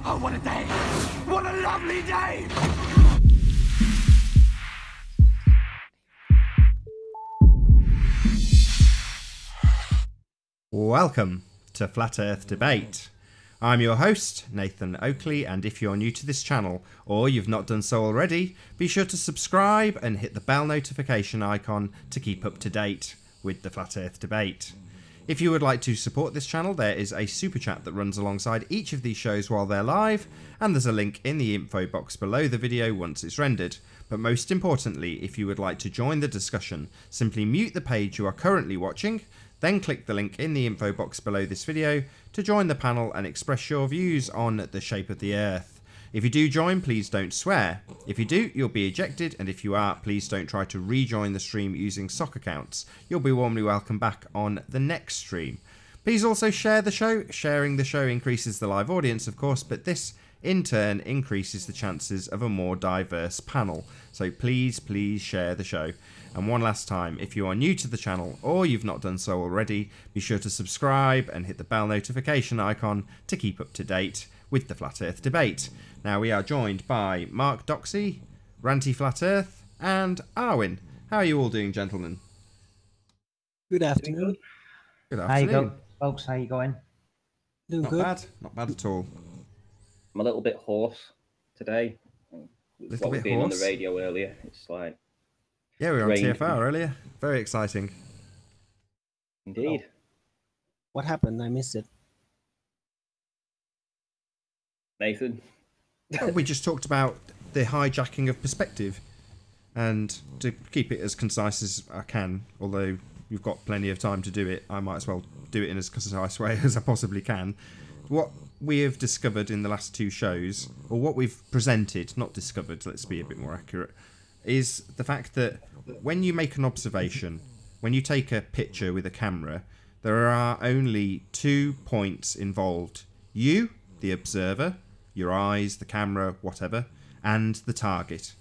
Oh, what a day! What a lovely day! Welcome to Flat Earth Debate. I'm your host, Nathan Oakley, and if you're new to this channel, or you've not done so already, be sure to subscribe and hit the bell notification icon to keep up to date with the Flat Earth Debate. If you would like to support this channel, there is a super chat that runs alongside each of these shows while they're live, and there's a link in the info box below the video once it's rendered. But most importantly, if you would like to join the discussion, simply mute the page you are currently watching, then click the link in the info box below this video to join the panel and express your views on the shape of the Earth. If you do join, please don't swear. If you do, you'll be ejected, and if you are, please don't try to rejoin the stream using sock accounts. You'll be warmly welcome back on the next stream. Please also share the show. Sharing the show increases the live audience, of course, but this in turn increases the chances of a more diverse panel. So please share the show. And one last time, if you are new to the channel or you've not done so already, be sure to subscribe and hit the bell notification icon to keep up to date with the Flat Earth Debate. Now we are joined by Mark Doxey, Ranty Flat Earth, and Arwin. How are you all doing, gentlemen? Good afternoon. Good afternoon. How you go, folks? How you going? Doing Not good. bad. Not bad at all. I'm a little bit hoarse today. Little What bit being on hoarse? the radio earlier, it's like Yeah, we were on Rain. TFR earlier. Very exciting. indeed. What happened? I missed it. Nathan, Well, we just talked about the hijacking of perspective, and to keep it as concise as I can, although you've got plenty of time to do it, I might as well do it in as concise way as I possibly can. What we have discovered in the last two shows, or what we've presented, not discovered, let's be a bit more accurate, is the fact that when you make an observation, when you take a picture with a camera, there are only 2 points involved. You, the observer, your eyes, the camera, whatever, and the target.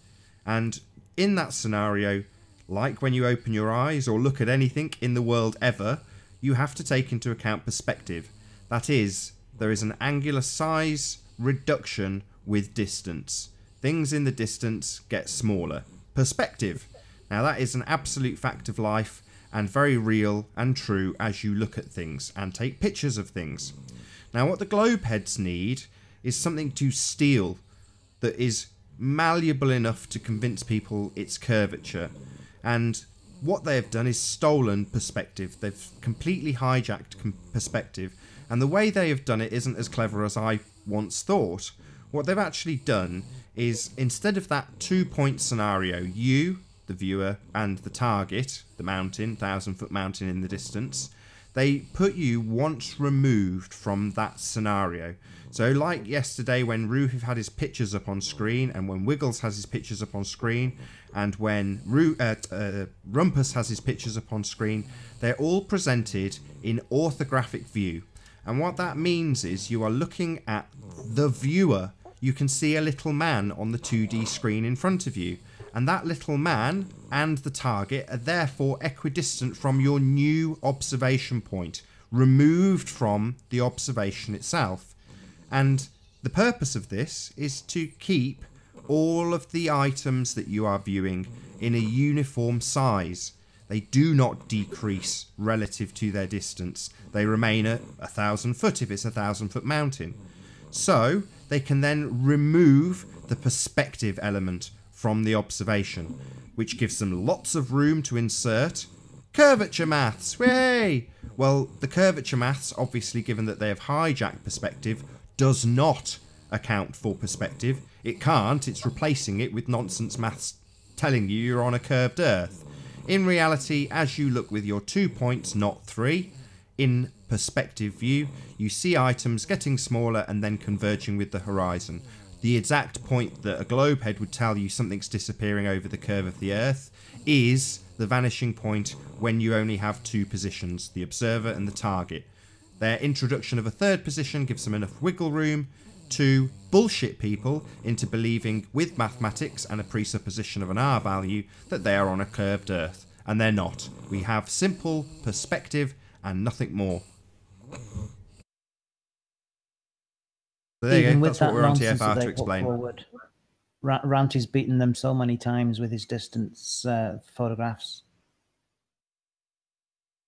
And in that scenario, like when you open your eyes or look at anything in the world ever, you have to take into account perspective. That is, there is an angular size reduction with distance. Things in the distance get smaller. Perspective. Now that is an absolute fact of life and very real and true as you look at things and take pictures of things. Now what the globe heads need is something to steal that is malleable enough to convince people its curvature. And what they have done is stolen perspective. They've completely hijacked perspective. And the way they have done it isn't as clever as I once thought. What they've actually done is, instead of that 2-point scenario, you, the viewer, and the target, the mountain, 1,000-foot mountain in the distance, they put you once removed from that scenario. So like yesterday when Ruth had his pictures up on screen, and when Wiggles has his pictures up on screen, and when Rumpus has his pictures up on screen, they're all presented in orthographic view. And what that means is you are looking at the viewer. You can see a little man on the 2D screen in front of you. And that little man and the target are therefore equidistant from your new observation point, removed from the observation itself. And the purpose of this is to keep all of the items that you are viewing in a uniform size. They do not decrease relative to their distance. They remain at 1,000 foot if it's a 1,000-foot mountain. So they can then remove the perspective element from the observation, which gives them lots of room to insert curvature maths. Way! Well, the curvature maths, obviously, given that they have hijacked perspective, does not account for perspective. It can't. It's replacing it with nonsense maths telling you you're on a curved Earth. In reality, as you look with your 2 points, not 3, in perspective view, you see items getting smaller and then converging with the horizon. The exact point that a globe head would tell you something's disappearing over the curve of the Earth is the vanishing point when you only have 2 positions, the observer and the target. Their introduction of a 3rd position gives them enough wiggle room to bullshit people into believing, with mathematics and a presupposition of an R value, that they are on a curved Earth. And they're not. We have simple perspective and nothing more. But there you even go. with That's what that we're on nonsense TFR that to they put explain. forward, Ranty's beaten them so many times with his distance photographs.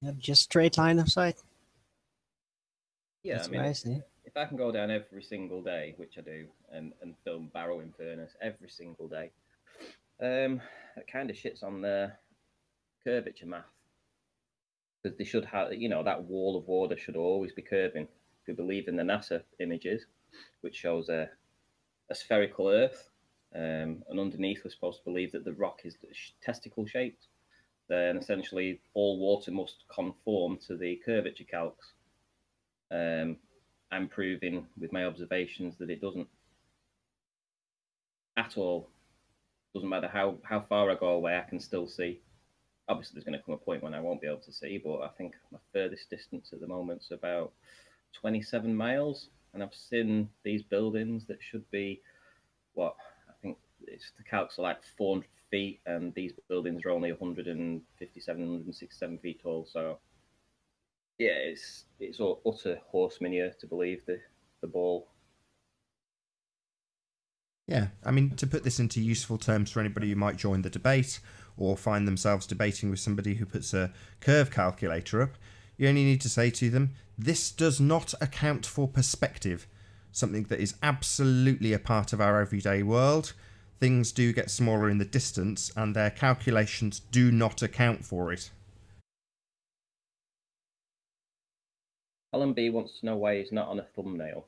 You have just straight line of sight. Yeah, That's I mean, what I see. if I can go down every single day, which I do, and film Barrow in Furnace every single day, it kind of shits on the curvature math. Because they should have, you know, that wall of water should always be curving. If you believe in the NASA images, which shows a spherical Earth, and underneath we're supposed to believe that the rock is testicle shaped, then essentially all water must conform to the curvature calcs. I'm proving with my observations that it doesn't at all. Doesn't matter how far I go away, I can still see. Obviously, there's going to come a point when I won't be able to see, but I think my furthest distance at the moment is about 27 miles, and I've seen these buildings that should be, what, I think it's the calcs are like 400 feet, and these buildings are only 157, 167 feet tall, so yeah, it's all utter horse manure to believe the ball. Yeah, I mean, to put this into useful terms for anybody who might join the debate or find themselves debating with somebody who puts a curve calculator up, you only need to say to them, this does not account for perspective, something that is absolutely a part of our everyday world. Things do get smaller in the distance, and their calculations do not account for it. Alan B wants to know why he's not on a thumbnail.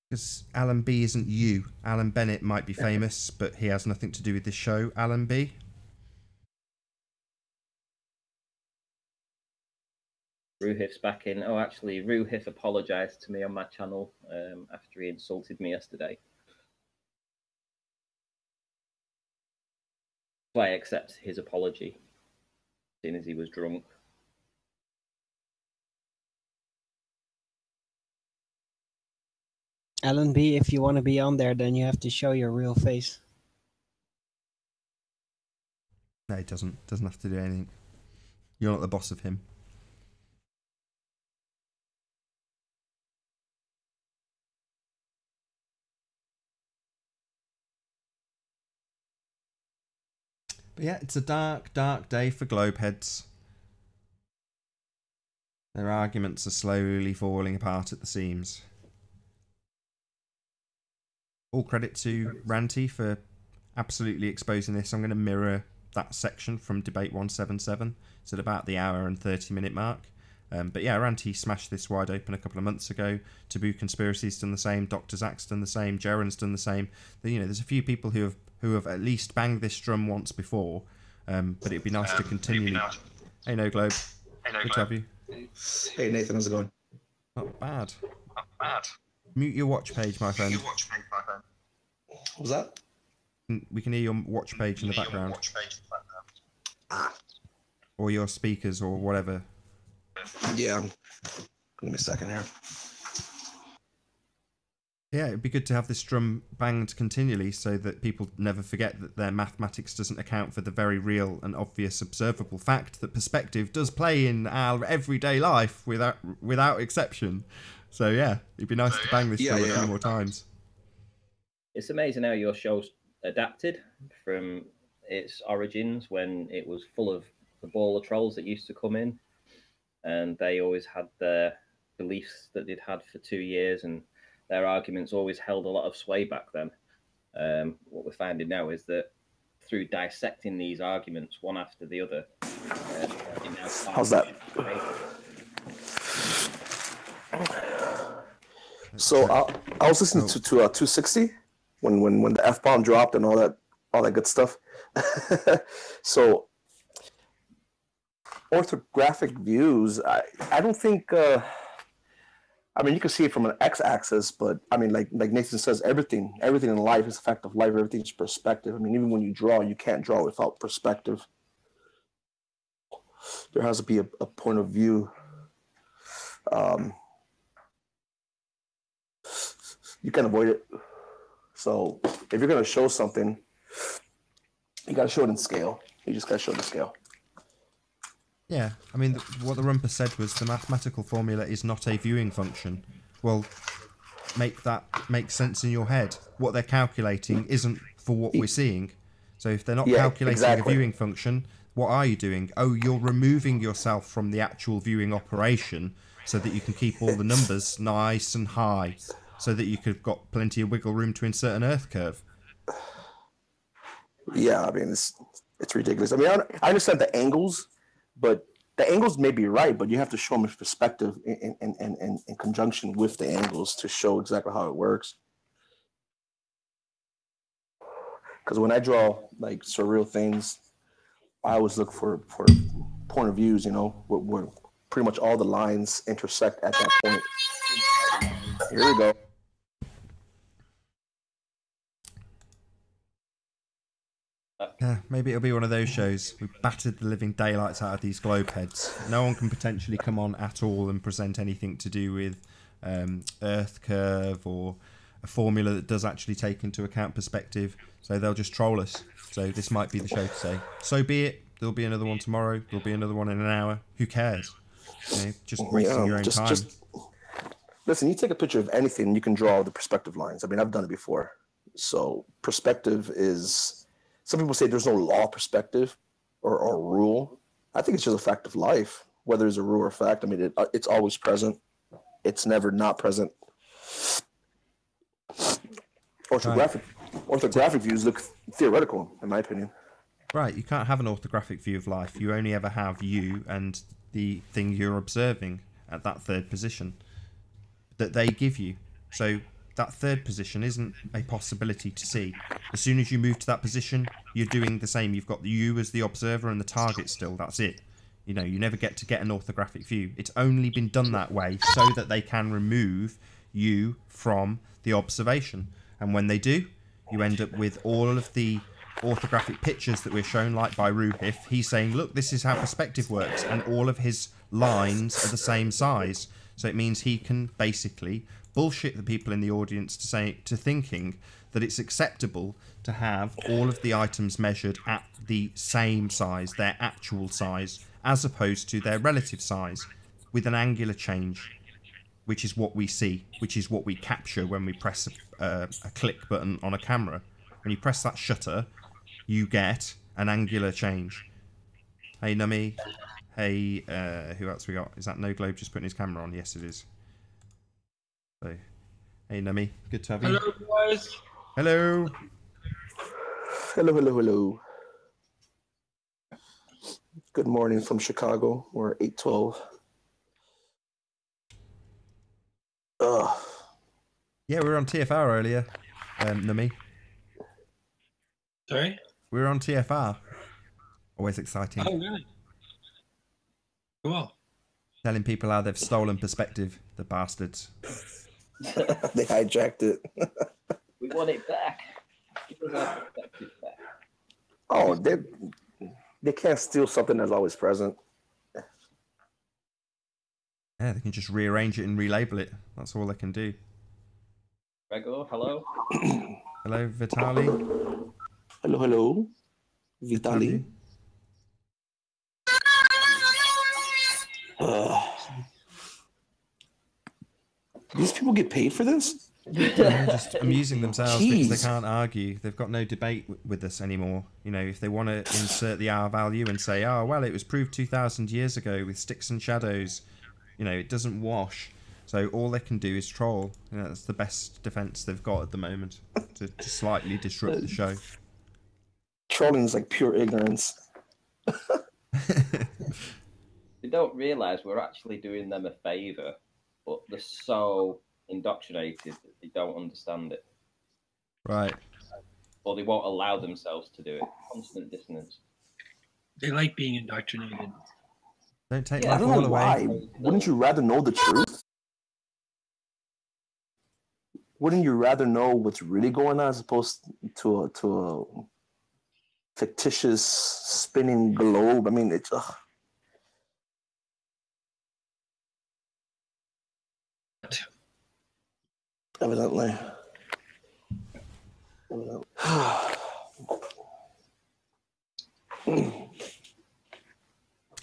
Because Alan B isn't you. Alan Bennett might be famous, but he has nothing to do with this show, Alan B. Ruhif's back in. Oh, actually, Ruhif apologised to me on my channel after he insulted me yesterday. So I accept his apology, seeing as he was drunk. Alan B, if you want to be on there, then you have to show your real face. No, he doesn't. Doesn't have to do anything. You're not the boss of him. But yeah, it's a dark, dark day for Globeheads. Their arguments are slowly falling apart at the seams. All credit to Ranty for absolutely exposing this. I'm going to mirror that section from Debate 177. It's at about the hour and 30-minute mark. But yeah, Ranty smashed this wide open a couple of months ago. Taboo Conspiracy's done the same. Dr. Zach's done the same. Jaren's done the same. You know, there's a few people who have at least banged this drum once before. But it'd be nice to continually... Hey, No Globe. Good to have you. Hey, Nathan, how's it going? Not bad. Not bad. Mute your watch page, my friend. What was that? We can hear your watch page in the background. Ah, Or your speakers or whatever. yeah. Give me a second here. Yeah, it'd be good to have this drum banged continually so that people never forget that their mathematics doesn't account for the very real and obvious observable fact that perspective does play in our everyday life without exception. So yeah, it'd be nice to bang this drum a few more times. It's amazing how your show's adapted from its origins when it was full of the ball of trolls that used to come in, and they always had their beliefs that they'd had for 2 years, and their arguments always held a lot of sway back then. What we're finding now is that through dissecting these arguments one after the other, How's that? So I was listening to 260 when the F-bomb dropped and all that good stuff. So orthographic views, I don't think. I mean, you can see it from an x-axis, but I mean, like Nathan says, everything in life is a fact of life. Everything's perspective. I mean, even when you draw, you can't draw without perspective. There has to be a point of view. You can't avoid it. So if you're going to show something, you got to show it in scale. You just got to show it in scale. Yeah, I mean, what the Rumper said was the mathematical formula is not a viewing function. Well, make that make sense in your head. What they're calculating isn't for what we're seeing. So if they're not calculating a viewing function, what are you doing? Oh, you're removing yourself from the actual viewing operation so that you can keep all the numbers nice and high, so that you could have got plenty of wiggle room to insert an Earth curve. Yeah, I mean, it's ridiculous. I mean, I understand the angles, but the angles may be right, but you have to show them in perspective in conjunction with the angles to show exactly how it works. Because when I draw like surreal things, I always look for point of views, you know, where pretty much all the lines intersect at that point. Here we go. Yeah, maybe it'll be one of those shows. We battered the living daylights out of these globe heads. No one can potentially come on at all and present anything to do with Earth curve or a formula that does actually take into account perspective. So they'll just troll us. So this might be the show to say, so be it. There'll be another one tomorrow. There'll be another one in an hour. Who cares? You know, just wasting your own time. Listen, you take a picture of anything, you can draw the perspective lines. I mean, I've done it before. So perspective is... Some people say there's no law of perspective or rule. I think it's just a fact of life, whether it's a rule or fact. I mean, it's always present. It's never not present. Orthographic views look theoretical, in my opinion. Right, you can't have an orthographic view of life. You only ever have you and the thing you're observing at that third position that they give you. So that third position isn't a possibility to see. As soon as you move to that position, you're doing the same. You've got you as the observer and the target still. That's it. You know, you never get to get an orthographic view. It's only been done that way so that they can remove you from the observation. And when they do, you end up with all of the orthographic pictures that we're shown, like by Ruhif. He's saying, look, this is how perspective works. And all of his lines are the same size. So it means he can basically bullshit the people in the audience to thinking that it's acceptable to have all of the items measured at the same size, their actual size, as opposed to their relative size, with an angular change, which is what we see, which is what we capture when we press a click button on a camera. When you press that shutter, you get an angular change. Hey, Nummy. Hey, who else we got? Is that No Globe just putting his camera on? Yes, it is. So, hey, Nummy. Good to have you. Hello, guys. Hello. Hello. Good morning from Chicago. We're 8:12. Yeah, we were on TFR earlier, Nummy. Sorry? We were on TFR. Always exciting. Oh, really? Cool. Telling people how they've stolen perspective, the bastards. They hijacked it. We want it back. Give us our perspective back. Oh, they can't steal something that's always present. Yeah, they can just rearrange it and relabel it. That's all they can do. Gregor, hello. Hello, Vitali. Hello. Vitali. These people get paid for this? They're just amusing themselves Jeez. because they can't argue. They've got no debate with us anymore. You know, if they want to insert the R value and say, oh, well, it was proved 2,000 years ago with sticks and shadows, you know, it doesn't wash. So all they can do is troll. You know, that's the best defense they've got at the moment to slightly disrupt the show. Trolling is like pure ignorance. They don't realise we're actually doing them a favour, but they're so indoctrinated that they don't understand it. Right. Or they won't allow themselves to do it. Constant dissonance. They like being indoctrinated. Don't take I my don't ball know away. why. Wouldn't you rather know the truth? Wouldn't you rather know what's really going on as opposed to a fictitious spinning globe? I mean, it's evidently.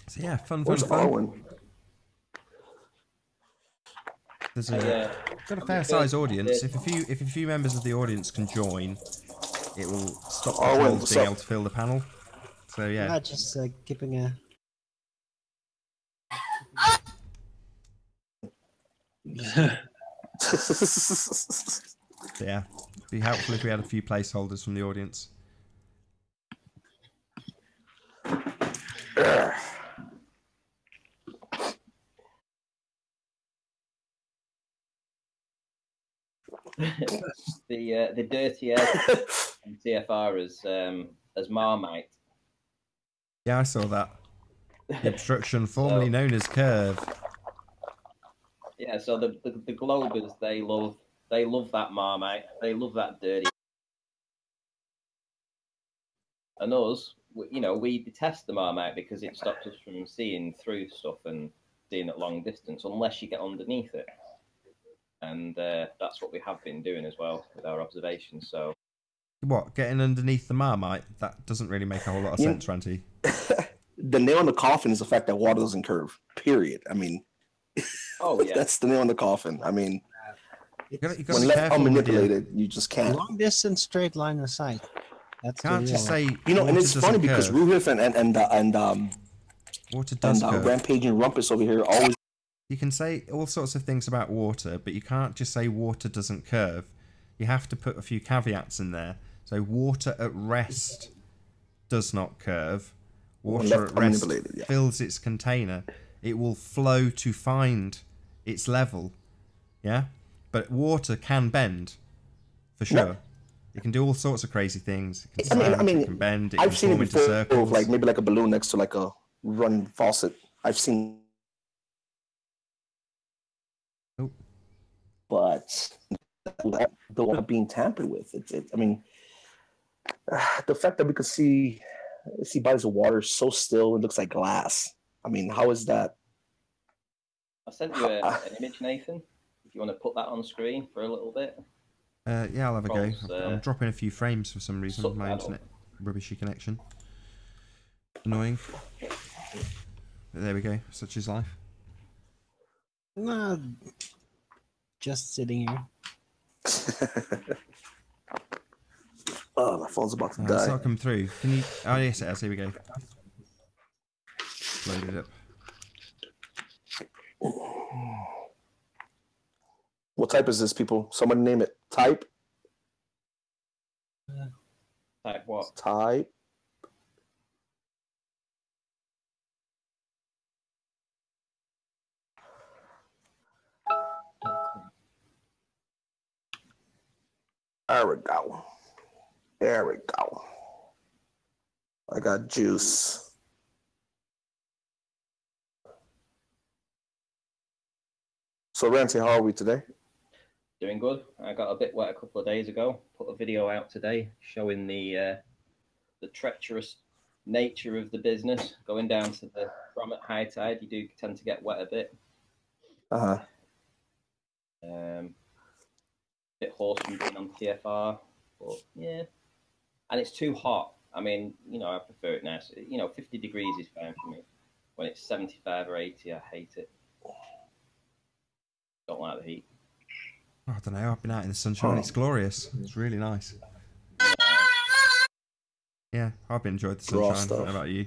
So yeah, fun. Where's Arwen? There's got a fair size audience. If a few members of the audience can join, it will stop the trolls being able to fill the panel. So yeah. Not just keeping a. Yeah, be helpful if we had a few placeholders from the audience. The dirty air in TFR as Marmite. Yeah, I saw that. The obstruction, formerly known as curve. Yeah, so the Globers, they love that Marmite. They love that dirty. And us, we detest the Marmite because it stops us from seeing through stuff and seeing at long distance, unless you get underneath it. And that's what we have been doing as well with our observations. So, what, getting underneath the Marmite? That doesn't really make a whole lot of sense, Ranty. The nail in the coffin is the fact that water doesn't curve. Period. I mean, oh yeah, that's the nail in the coffin. I mean, you gotta when left unmanipulated, you just can't. Long distance straight line of sight. That's can't just say. And it's funny because Ruhif and water does curve. Rampaging Rumpus over here always. You can say all sorts of things about water, but you can't just say water doesn't curve. You have to put a few caveats in there. So water at rest does not curve. Water at rest fills its container. It will flow to find its level. Yeah? But water can bend, for sure. No. It can do all sorts of crazy things. It can slant, it can bend, it can form into circles. Like maybe like a balloon next to like a running faucet. I've seen. Oh. But the one being tampered with. I mean, the fact that we could see bodies of water so still, it looks like glass. I mean, how is that? I sent you an image, Nathan. If you want to put that on screen for a little bit. Yeah, I'll have a go. I'm dropping a few frames for some reason. My internet rubbishy connection. Annoying. But there we go. Such is life. No, just sitting here. Oh, my phone's about to die. It's not come through. Can you? Oh yes, it has. Here we go. Load it up. What type is this, people? Somebody name it. Type. Type what? Type. There we go. There we go. I got juice. So, Ranty, how are we today? Doing good. I got a bit wet a couple of days ago. Put a video out today showing the treacherous nature of the business. Going down to the Brom at high tide, you do tend to get wet a bit. Bit hoarse from being on TFR, but yeah. And it's too hot. I mean, I prefer it nice. 50 degrees is fine for me. When it's 75 or 80, I hate it. Don't like the heat. Oh, I don't know. I've been out in the sunshine. It's glorious. It's really nice. Yeah, I've been enjoying the sunshine. How about you?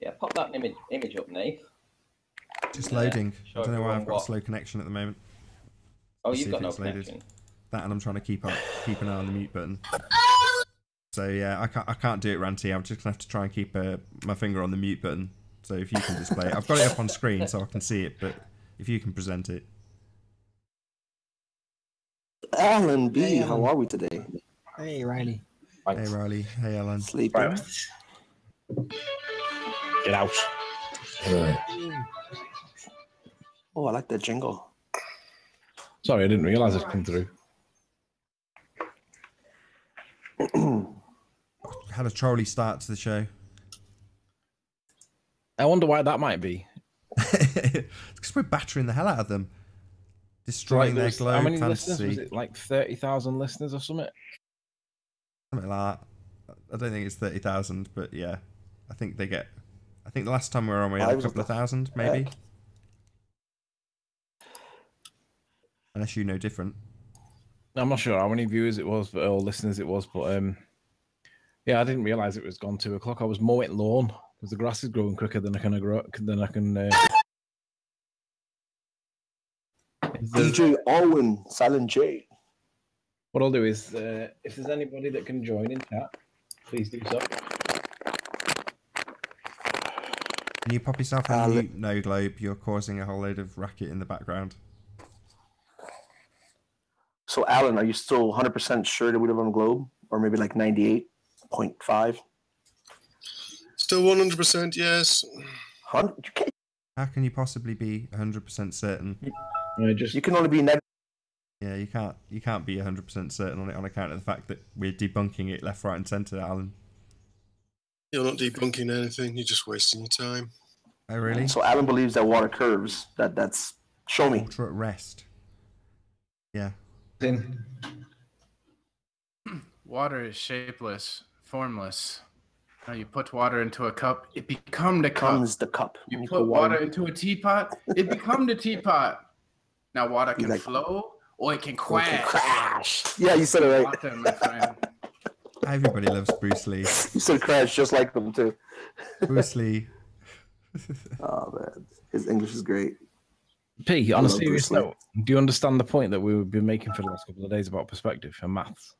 Yeah, pop that image up, Nate. Just loading. I don't know why I've got a slow connection at the moment. Oh, you've got no connection. That, and I'm trying to keep an eye on the mute button. So yeah, I can't do it, Ranty. I'm just gonna have to try and keep my finger on the mute button. So if you can display it, I've got it up on screen so I can see it. But if you can present it. Alan B, hey, how are we today? Hey, Riley. Hey, Riley. Hey, Alan. Sleeping. Right. Get out. Oh, I like that jingle. Sorry, I didn't realise it's come through. Had a trolley start to the show. I wonder why that might be. Because we're battering the hell out of them. Destroying their globe. How many fantasy. listeners? Was it like 30,000 listeners or something? Something like that. I don't think it's 30,000, but yeah. I think they get I think the last time we were on, we had a couple of thousand, maybe. Unless you know different. I'm not sure how many viewers it was, or listeners it was, but yeah, I didn't realise it was gone 2 o'clock. I was mowing lawn because the grass is growing quicker than I can grow. DJ Owen, Silent J. What I'll do is, if there's anybody that can join in chat, please do so. Can you pop yourself on mute, No Globe? You're causing a whole load of racket in the background. So, Alan, are you still 100% sure that we live on the globe? Or maybe like 98.5? Still 100%, yes. How can you possibly be 100% certain? You can only be negative. Yeah, you can't be 100% certain on it on account of the fact that we're debunking it left, right, and centre, Alan. You're not debunking anything. You're just wasting your time. Oh, really? So Alan believes that water curves. That's show me. Water at rest. Yeah. Water is shapeless, formless. Now you put water into a cup, it becomes the cup. Becomes the cup. You put water into a teapot, it becomes the teapot. Now water can flow or it can crash. Yeah, you said it right. Water, my friend. Everybody loves Bruce Lee. You said crash just like them too. Bruce Lee. Oh man, his English is great. P, on a serious note, do you understand the point that we've been making for the last couple of days about perspective and maths?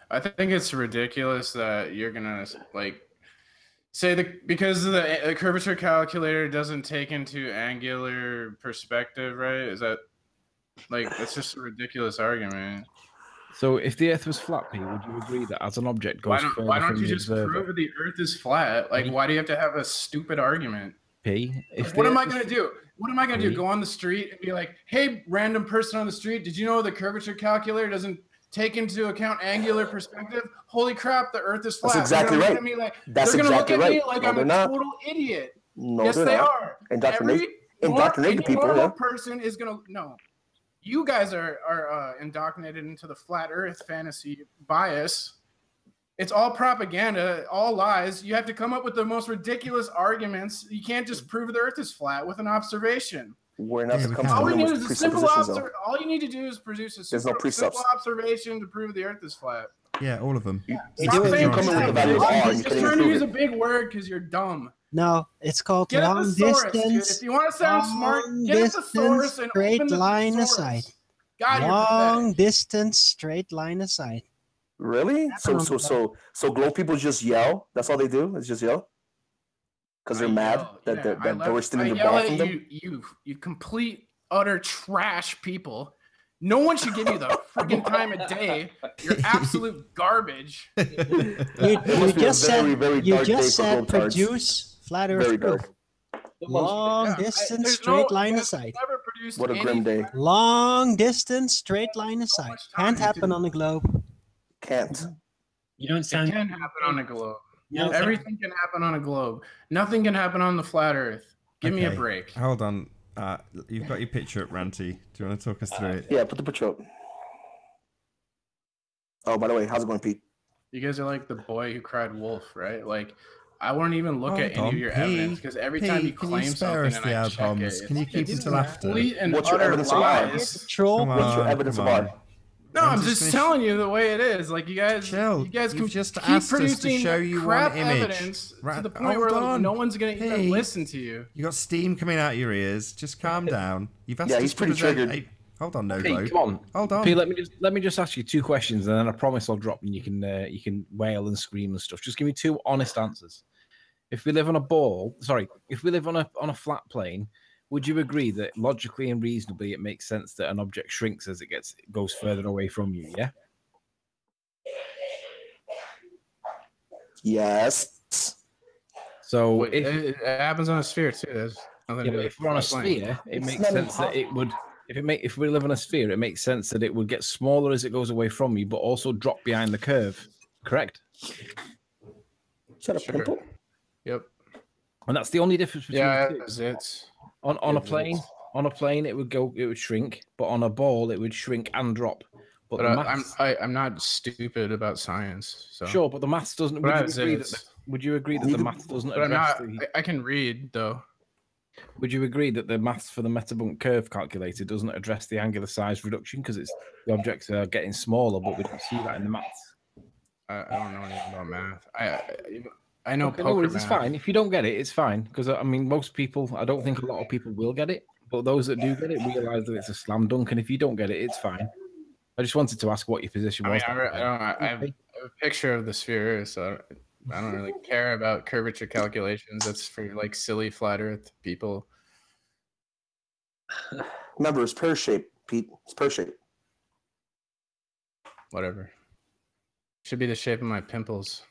I think it's ridiculous that you're gonna say because the curvature calculator doesn't take into angular perspective, right? Is that that's just a ridiculous argument. So if the Earth was flat, P, would you agree that as an object goes further from the observer? Why don't you just prove the Earth is flat? Why do you have to have a stupid argument? P, what am I gonna do? What am I gonna do? Go on the street and be like, "Hey, random person on the street, did you know the curvature calculator doesn't take into account angular perspective? Holy crap, the Earth is flat." That's exactly right. They're gonna look at me like I'm a total idiot. Yes, they are. Indoctrinate the people. Normal person is gonna no. You guys are indoctrinated into the flat Earth fantasy bias. It's all propaganda, all lies. You have to come up with the most ridiculous arguments. You can't just prove the Earth is flat with an observation. We're not all we need is a simple all you need to do is produce a simple observation to prove the Earth is flat. Yeah, all of them. Just trying to use a big word because you're dumb. No, it's called get long distance. Dude. If you want to sound smart, get a thesaurus and straight line of sight. Long distance, straight line of sight. Really? So globe people just yell? That's all they do? Is just yell? Because they're mad that we're stealing the ball from them? You complete, utter trash people. No one should give you the freaking time of day. You're absolute garbage. You just said produce flat Earth proof. Long distance, straight line of sight. What a grim day. Long distance, straight line of sight. Can't happen on the globe. Can't. You don't sound. It can happen on a globe. Everything can happen on a globe. Nothing can happen on the flat Earth. Give me a break. Hold on. You've got your picture up, Ranty. Do you want to talk us through it? Yeah, put the picture up. Oh, by the way, how's it going, Pete? You guys are like the boy who cried wolf, right? I won't even look at any of your evidence because every time you claim something and I check it, can you keep it till after? What's your evidence of art? What's your evidence of art? No, I'm just telling you the way it is. You guys, you guys can just keep asked producing us to show you crap one image. evidence to the point where no one's gonna even listen to you. You got steam coming out your ears. Just calm down. You've asked us he's pretty triggered. Hold on, Pete, come on. Hold on. Pete, let me just ask you 2 questions, and then I promise I'll drop, and you can wail and scream and stuff. Just give me 2 honest answers. If we live on a flat plane, would you agree that logically and reasonably it makes sense that an object shrinks as it goes further away from you? Yeah. Yes. So it happens on a sphere too. If we're on a sphere, it makes sense that it would. If we live on a sphere, it makes sense that it would get smaller as it goes away from you, but also drop behind the curve. Correct? Is that a pimple? Yep. And that's the only difference between the two. It's on a plane it would shrink, but on a ball it would shrink and drop. But I'm not stupid about science. So. Sure, but the maths doesn't. Would you agree that the maths doesn't address I can read though. Would you agree that the maths for the Metabunk curve calculator doesn't address the angular size reduction because it's the objects are getting smaller, but we don't see that in the maths? I don't know anything about math. I know okay, poker no, it's fine. If you don't get it, it's fine. Because I mean, most people, I don't think a lot of people will get it, but those that do get it realize that it's a slam dunk. And if you don't get it, it's fine. I just wanted to ask what your position was. I have a picture of the sphere, so I don't really care about curvature calculations. That's for like silly flat Earth people. Remember, it's pear shaped, Pete. It's pear shaped. Whatever. Should be the shape of my pimples.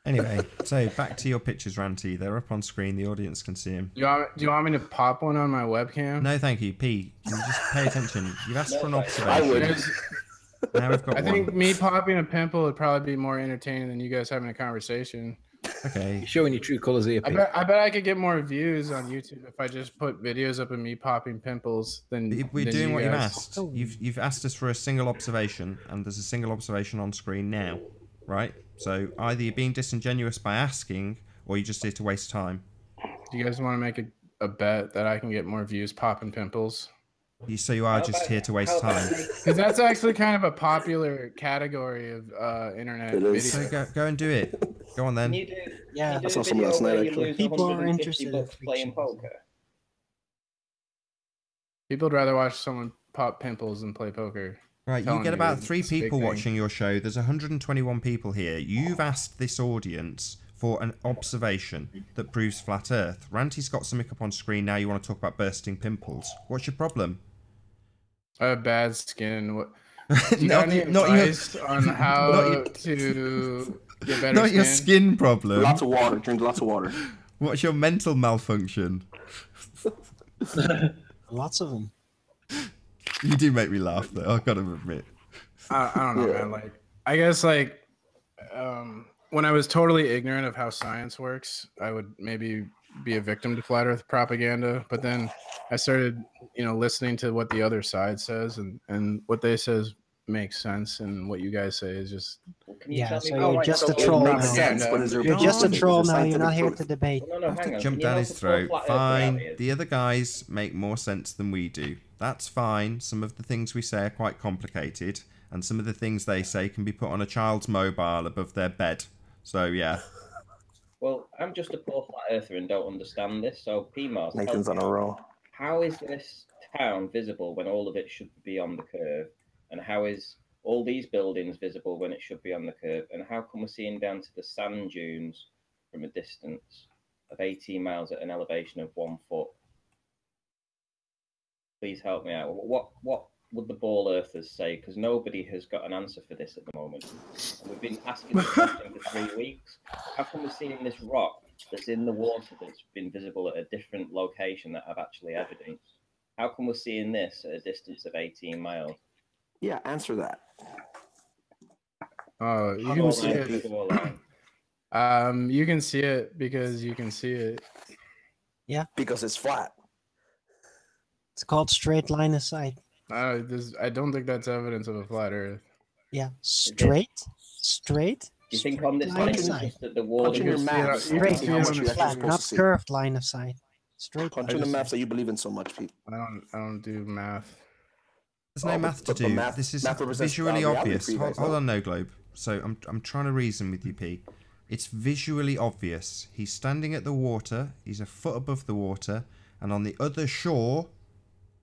Anyway, so back to your pictures, Ranty. They're up on screen. The audience can see them. Do you want me to pop one on my webcam? No, thank you. P, can you just pay attention? You've asked for an observation. Now we've got I think me popping a pimple would probably be more entertaining than you guys having a conversation. Okay. You're showing your true colors here, P. I bet I could get more views on YouTube if I just put videos up of me popping pimples. We're doing what you've asked. You've asked us for a single observation, and there's a single observation on screen now, right? So either you're being disingenuous by asking, or you're just here to waste time. Do you guys want to make a bet that I can get more views popping pimples? So you are just here to waste time. Because that's actually kind of a popular category of internet videos. So go and do it. Go on then. Yeah, I saw some last night actually. People are interested in playing poker. People would rather watch someone pop pimples than play poker. Right, you get about 3 people watching your show. There's 121 people here. You've asked this audience for an observation that proves flat Earth. Ranty's got something up on screen now. You want to talk about bursting pimples. What's your problem? I have bad skin. What? Do you got any advice on how to get better Not skin? your skin problem. Lots of water. Drink lots of water. What's your mental malfunction? Lots of them. You do make me laugh, though. I've got to admit. I don't know, man. Like, I guess, like, when I was totally ignorant of how science works, I would maybe be a victim to flat Earth propaganda. But then I started, listening to what the other side says, and what they says makes sense, and what you guys say is just so you're just a troll now. You're just a troll now. You're not here to debate. I have to jump down his throat. Fine. The other guys make more sense than we do. That's fine. Some of the things we say are quite complicated, and some of the things they say can be put on a child's mobile above their bed. So yeah. Well, I'm just a poor flat earther and don't understand this. So PMARS, Nathan's on a roll. How is this town visible when all of it should be on the curve? And how is all these buildings visible when it should be on the curve? And how come we're seeing down to the sand dunes from a distance of 18 miles at an elevation of 1 foot? Please help me out. What would the ball earthers say? Because nobody has got an answer for this at the moment. And we've been asking this question for 3 weeks. How come we're seeing this rock that's in the water that's been visible at a different location that I've actually evidenced? How come we're seeing this at a distance of 18 miles? Yeah, answer that. Oh, you can see it. You can see it because you can see it. Yeah. Because it's flat. It's called straight line of sight. I don't think that's evidence of a flat Earth. Yeah, straight. Do you think on this line of line sight. that the water Punch in your map. Straight, flat, not curved line of sight. Straight. Punch in the maps that you believe in so much, Pete. I don't do math. There's no math to do. This is visually obvious. Hold on, No Globe. So I'm trying to reason with you, P. It's visually obvious. He's standing at the water. He's a foot above the water, and on the other shore,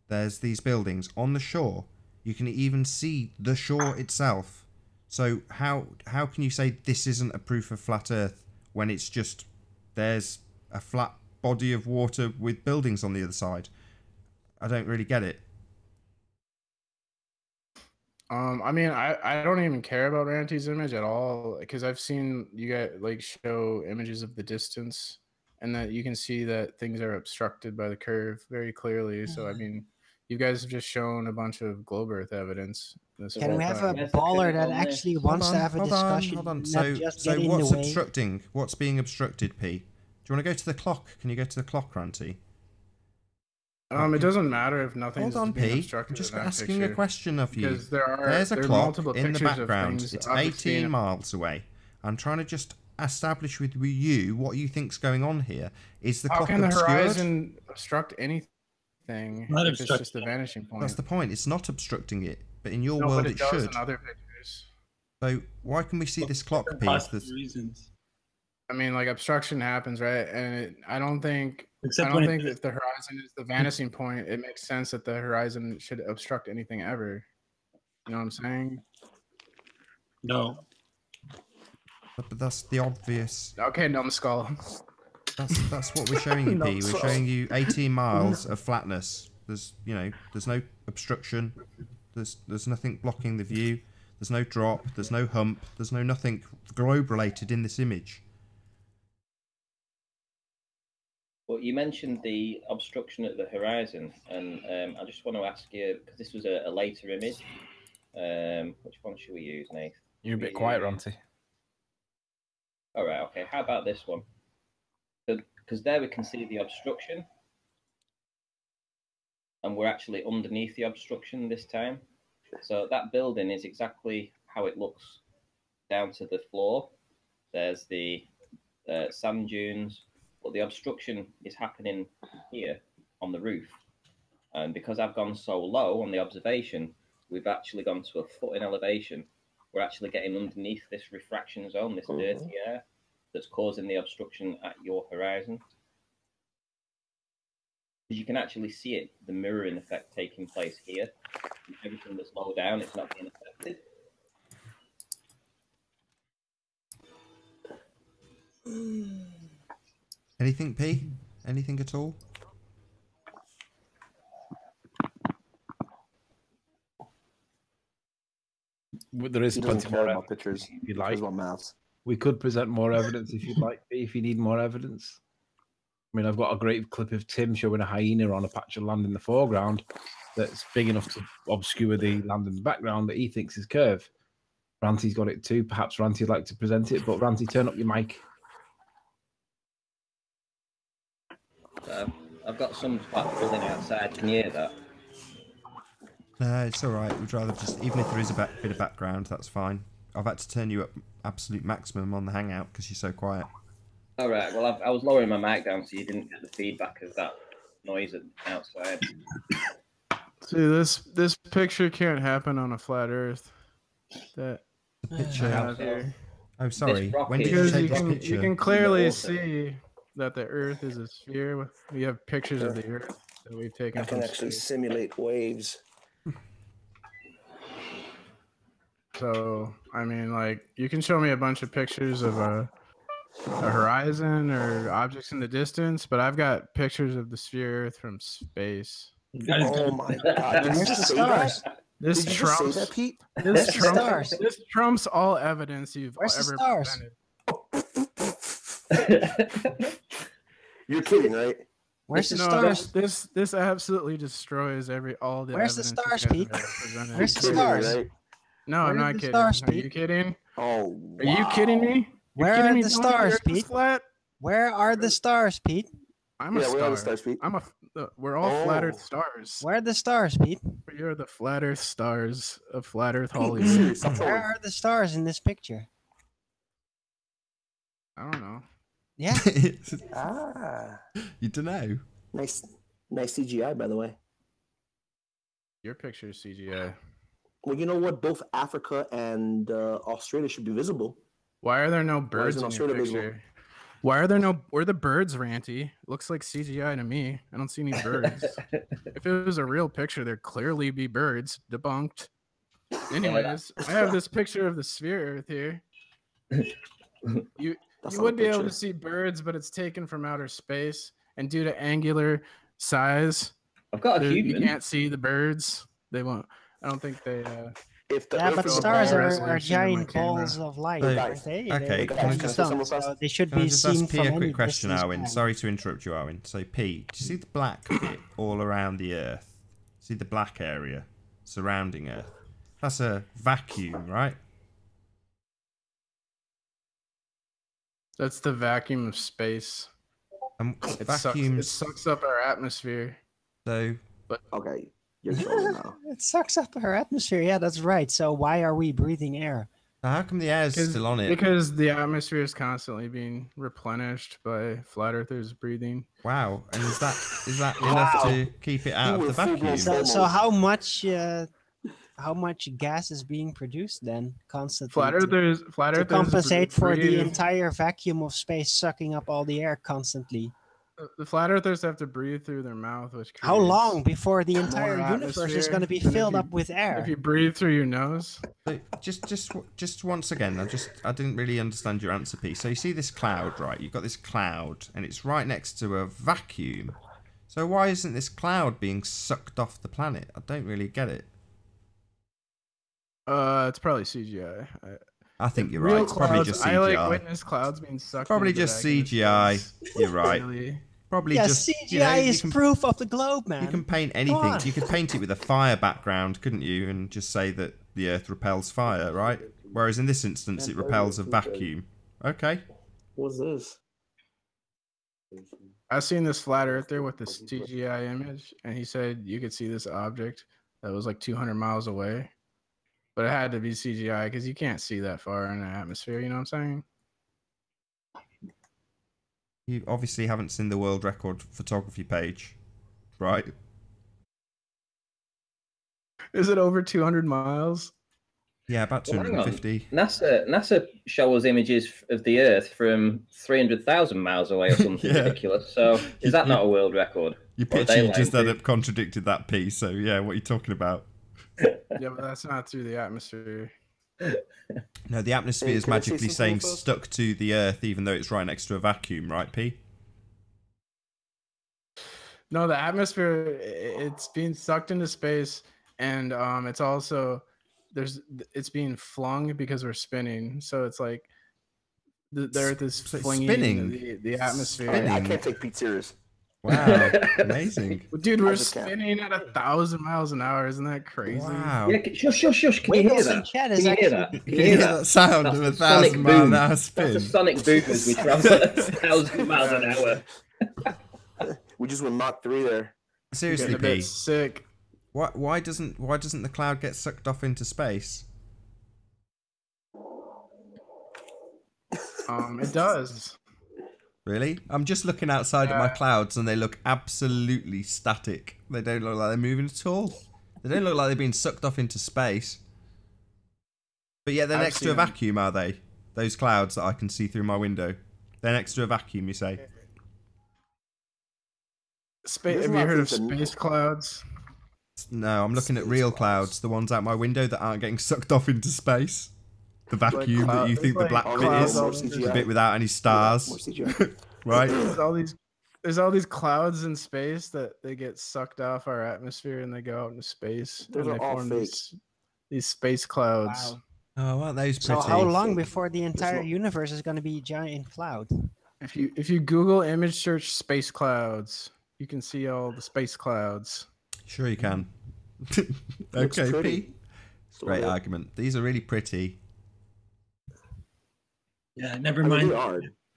there's these buildings. On the shore, you can even see the shore itself. So how can you say this isn't a proof of flat Earth when it's just there's a flat body of water with buildings on the other side? I don't really get it. I mean, I don't even care about Ranty's image at all because I've seen you guys like show images of the distance and that you can see that things are obstructed by the curve very clearly. So I mean, you guys have just shown a bunch of globe Earth evidence. Can we have a baller that actually wants to have a discussion? Hold on. So what's obstructing? What's being obstructed, P? Do you want to go to the clock? Can you go to the clock, Ranty? It doesn't matter if nothing's being obstructed. I'm just asking a question of you. Because there's a clock in the background. It's 18 miles away. I'm trying to just establish with you what you think's going on here. Is the How clock can the obscured? horizon obstruct anything if it's just a vanishing point? That's the point. It's not obstructing it, but in your No, world but it does should. in other pictures. So why can we see this clock piece? Reasons. I mean, like obstruction happens, right? And I don't think if the horizon is the vanishing point, it makes sense that the horizon should obstruct anything ever. You know what I'm saying? No. But that's the obvious. Okay, numbskull. That's what we're showing you, P. We're showing you 18 miles of flatness. There's no obstruction. There's nothing blocking the view. There's no drop. There's no hump. There's no nothing globe related in this image. Well, you mentioned the obstruction at the horizon, and I just want to ask you, because this was a later image, which one should we use, Nath? You're a bit quiet, Ranty. All right, okay. How about this one? Because there we can see the obstruction, and we're actually underneath the obstruction this time. So that building is exactly how it looks down to the floor. There's the sand dunes. But the obstruction is happening here on the roof. And because I've gone so low on the observation, we've actually gone to a foot in elevation. We're actually getting underneath this refraction zone, this dirty air that's causing the obstruction at your horizon. Because you can actually see it, the mirroring effect taking place here. Everything that's low down, it's not being affected. Anything, P? Anything at all? There is plenty more pictures. If you'd like, maths. we could present more evidence if you'd like. If you need more evidence, I mean, I've got a great clip of Tim showing a hyena on a patch of land in the foreground that's big enough to obscure the land in the background that he thinks is curved. Ranty's got it too. Perhaps Ranty'd like to present it, but Ranty, turn up your mic. I've got some flat building outside. Can you hear that? No, it's all right. We'd rather just, even if there is a bit of background, that's fine. I've had to turn you up absolute maximum on the Hangout because you're so quiet. All right. Well, I was lowering my mic down so you didn't get the feedback of that noise outside. See, this picture can't happen on a flat Earth. That the picture. here. Oh, sorry. When did because you take this picture? You can clearly see that the Earth is a sphere. We have pictures of the Earth that we've taken. I can actually simulate waves. So, I mean, like, you can show me a bunch of pictures of a horizon or objects in the distance, but I've got pictures of the sphere Earth from space. Oh my God! Where's the stars? This Did you trumps. just say that, Pete? This trumps all evidence you've ever presented. You're kidding, right? Where's the stars? This absolutely destroys all the. Where's the evidence stars, you Pete? guys have presented. Where's the stars? Right? No, I'm not kidding. Stars, Are you kidding? Oh, wow. Are you kidding me? Where are the stars, Pete? Flat? Where are the stars, Pete? I'm a star. Where are the stars, Pete? We're all flat Earth stars. Where are the stars, Pete? You're the flat Earth stars of flat Earth Hollywood. Where are the stars in this picture? I don't know. Yeah. You don't know. Nice CGI, by the way. Your picture is CGI. Well, you know what? Both Africa and Australia should be visible. Why are there no birds in your Australia picture? visible? Why are there no? Where are the birds, Ranty? Looks like CGI to me. I don't see any birds. If it was a real picture, there'd clearly be birds. Debunked. Anyways, I have this picture of the sphere Earth here. You would be able to see birds, but it's taken from outer space, and due to angular size, I've got a you human. can't see the birds. They won't. I don't think they. Yeah, but stars are giant balls of light, aren't they? Okay, they should can I be just seen ask P from a any quick question, distance. Arwen? Sorry to interrupt you, Arwen. So, P, do you see the black bit all around the Earth? See the black area surrounding Earth? That's a vacuum, right? That's the vacuum of space. It sucks up our atmosphere. So, okay, you're trolling now. It sucks up our atmosphere. Yeah, that's right. So why are we breathing air? How come the air's still on it? Because the atmosphere is constantly being replenished by flat earthers breathing. Wow, and is that enough to keep it out of the vacuum? So how much gas is being produced then constantly? Flat earthers to compensate for the entire vacuum of space sucking up all the air constantly. The flat earthers have to breathe through their mouth, which how long before the entire universe is going to be filled up with air? If you breathe through your nose. So just once again, I didn't really understand your answer, P. So you see this cloud, right? You've got this cloud, and it's right next to a vacuum. So why isn't this cloud being sucked off the planet? I don't really get it. It's probably CGI. I think you're right. It's probably just CGI. I witness clouds being sucked. Probably just CGI. You're right. Really? Probably just CGI is proof of the globe, man. You can paint anything. You could paint it with a fire background, couldn't you? And just say that the Earth repels fire, right? Whereas in this instance, it repels a vacuum. Okay. What's this? I've seen this flat earther with this CGI image, and he said you could see this object that was like 200 miles away. But it had to be CGI because you can't see that far in the atmosphere. You know what I'm saying? You obviously haven't seen the world record photography page, right? Is it over 200 miles? Yeah, about 250. NASA show us images of the Earth from 300,000 miles away or something ridiculous. So is that not a world record? Your picture just ended up contradicted that piece. So yeah, what are you talking about? Yeah, but that's not through the atmosphere. No, the atmosphere is magically staying stuck to the Earth, even though it's right next to a vacuum, right, P? No, the atmosphere, it's being sucked into space, and it's also it's being flung because we're spinning. So it's like the Earth is flinging the atmosphere. I can't take Pete serious. Wow, amazing. Dude, we're spinning at 1,000 miles an hour. Isn't that crazy? Wow. Yeah, shush. Can you hear that? Can you hear that? Can you hear that sound of 1,000 mile an hour spin? That's a sonic boom as we travel at 1,000 miles an hour. We just went Mach 3 there. Seriously, P. Sick. Why doesn't the cloud get sucked off into space? It does. Really? I'm just looking outside at my clouds and they look absolutely static. They don't look like they're moving at all. They don't look like they're being sucked off into space. But yet they're next to a vacuum, are they? Those clouds that I can see through my window. They're next to a vacuum, you say? Have you heard of space clouds? No, I'm looking at real clouds. The ones out my window that aren't getting sucked off into space. The vacuum that you think the black bit is. The bit without any stars. Right? There's all these clouds in space that they get sucked off our atmosphere and they go out into space. Those are all fake. These space clouds. Wow. Oh, aren't those pretty? So how long before the entire universe is going to be a giant cloud? If you Google image search space clouds, you can see all the space clouds. Sure you can. Okay, P. Great argument. These are really pretty. Yeah, never mind.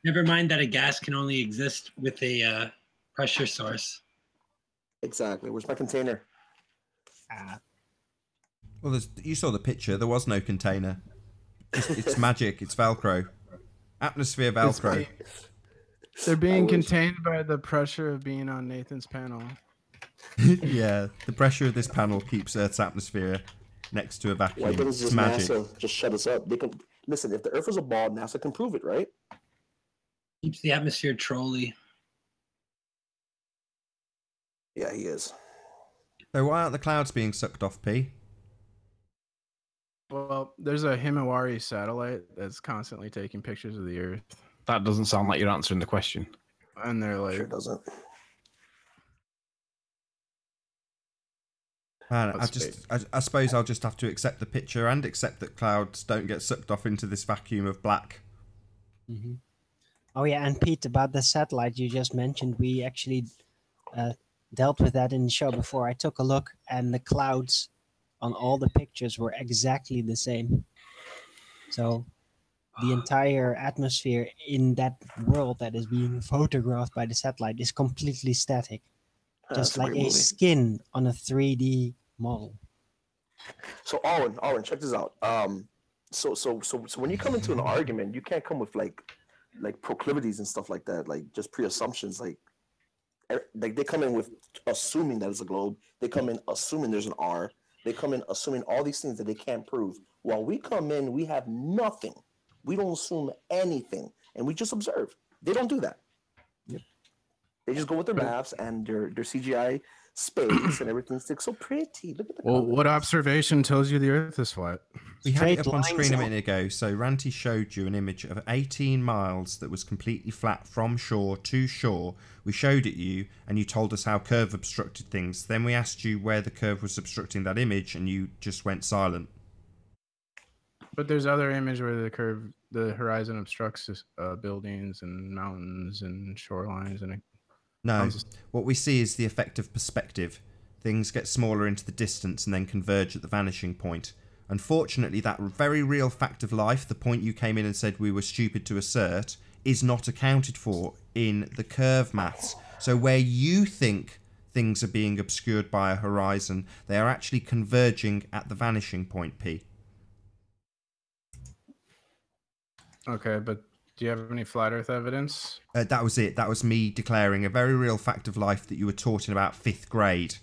Never mind that a gas can only exist with a pressure source. Exactly. Where's my container? Well, you saw the picture. There was no container. It's magic. It's Velcro. Atmosphere Velcro. They're being contained by the pressure of being on Nathan's panel. Yeah, the pressure of this panel keeps Earth's atmosphere next to a vacuum. Why doesn't it's just magic. NASA just shut us up? They can listen. If the Earth was a ball, NASA can prove it, right? Keeps the atmosphere trolly. Yeah, he is. So why aren't the clouds being sucked off, P? Well, there's a Himawari satellite that's constantly taking pictures of the Earth. That doesn't sound like you're answering the question. And they're like, Sure doesn't. Man, I suppose I'll just have to accept the picture and accept that clouds don't get sucked off into this vacuum of black. Mm-hmm. Oh yeah, and Pete, about the satellite you just mentioned, we actually dealt with that in the show before. I took a look, and the clouds on all the pictures were exactly the same. So the entire atmosphere in that world that is being photographed by the satellite is completely static. Just like a skin on a 3D model. So, Owen, check this out. So when you come into an argument, you can't come with like proclivities and stuff like that, like just pre-assumptions. Like they come in with assuming that it's a globe. They come in assuming there's an R. They come in assuming all these things that they can't prove. While we come in, we have nothing. We don't assume anything, and we just observe. They don't do that. Yep. They just go with their maps and their CGI space and everything looks so pretty. Look at the colors. What observation tells you the Earth is flat? We had it up on screen a minute ago. So Ranty showed you an image of 18 miles that was completely flat from shore to shore. We showed it you, and you told us how curve obstructed things. Then we asked you where the curve was obstructing that image, and you just went silent. But there's other image where the horizon obstructs buildings and mountains and shorelines and. No, what we see is the effect of perspective. Things get smaller into the distance and then converge at the vanishing point. Unfortunately, that very real fact of life, the point you came in and said we were stupid to assert, is not accounted for in the curve maths. So where you think things are being obscured by a horizon, they are actually converging at the vanishing point, P. Okay, but do you have any flat Earth evidence? That was it. That was me declaring a very real fact of life that you were taught in about 5th grade.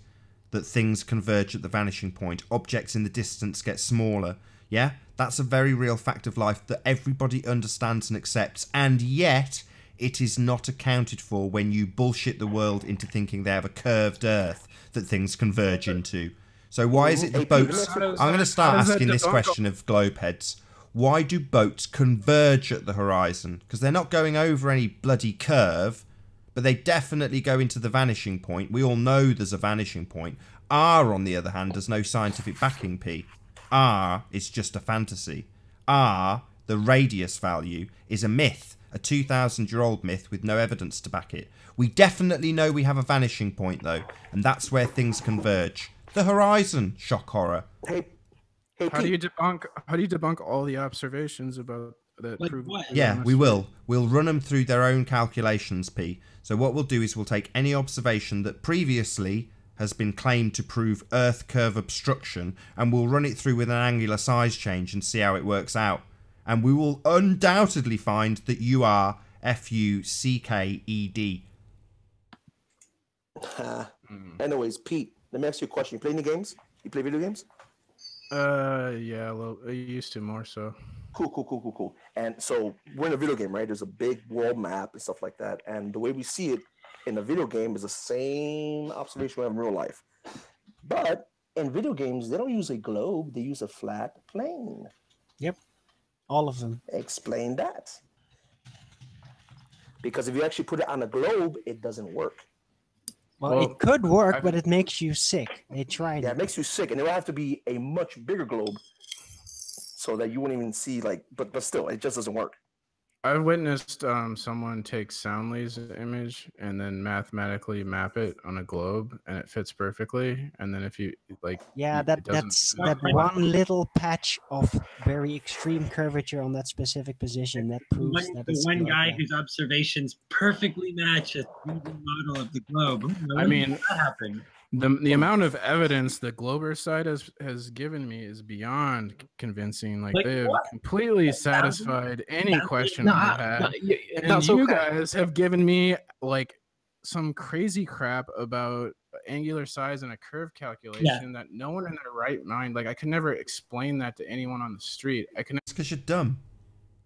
That things converge at the vanishing point. Objects in the distance get smaller. Yeah? That's a very real fact of life that everybody understands and accepts. And yet, it is not accounted for when you bullshit the world into thinking they have a curved Earth that things converge into. So why is it the boats... I'm going to start asking this question of globeheads. Why do boats converge at the horizon? Because they're not going over any bloody curve, but they definitely go into the vanishing point. We all know there's a vanishing point. R, on the other hand, has no scientific backing, P. R is just a fantasy. R, the radius value, is a myth, a 2,000-year-old myth with no evidence to back it. We definitely know we have a vanishing point, though, and that's where things converge. The horizon, shock horror. How do you debunk all the observations about that prove? Yeah, we will. We'll run them through their own calculations, P. So what we'll do is we'll take any observation that previously has been claimed to prove Earth curve obstruction, and we'll run it through with an angular size change and see how it works out. And we will undoubtedly find that you are FUCKED. Anyways, Pete, let me ask you a question. You play any games? You play video games? Yeah, I used to more so. Cool. And so we're in a video game, right? There's a big world map and stuff like that. And the way we see it in the video game is the same observation we have in real life. But in video games, they don't use a globe. They use a flat plane. Yep. All of them. Explain that. Because if you actually put it on a globe, it doesn't work. Well, it could work, but it makes you sick. They tried. Yeah, it makes you sick, and it will have to be a much bigger globe, so that you wouldn't even see but still, it just doesn't work. I've witnessed someone take Soundly's image and then mathematically map it on a globe, and it fits perfectly. And then if you that's that one little patch of very extreme curvature on that specific position that proves that it's the one guy whose observations perfectly match a 3D model of the globe. I mean, that happened. The amount of evidence the Glober side has given me is beyond convincing. Like they have completely satisfied any question I've had. And you guys have given me like some crazy crap about angular size and a curve calculation that no one in their right mind, like I could never explain that to anyone on the street. It's because you're dumb.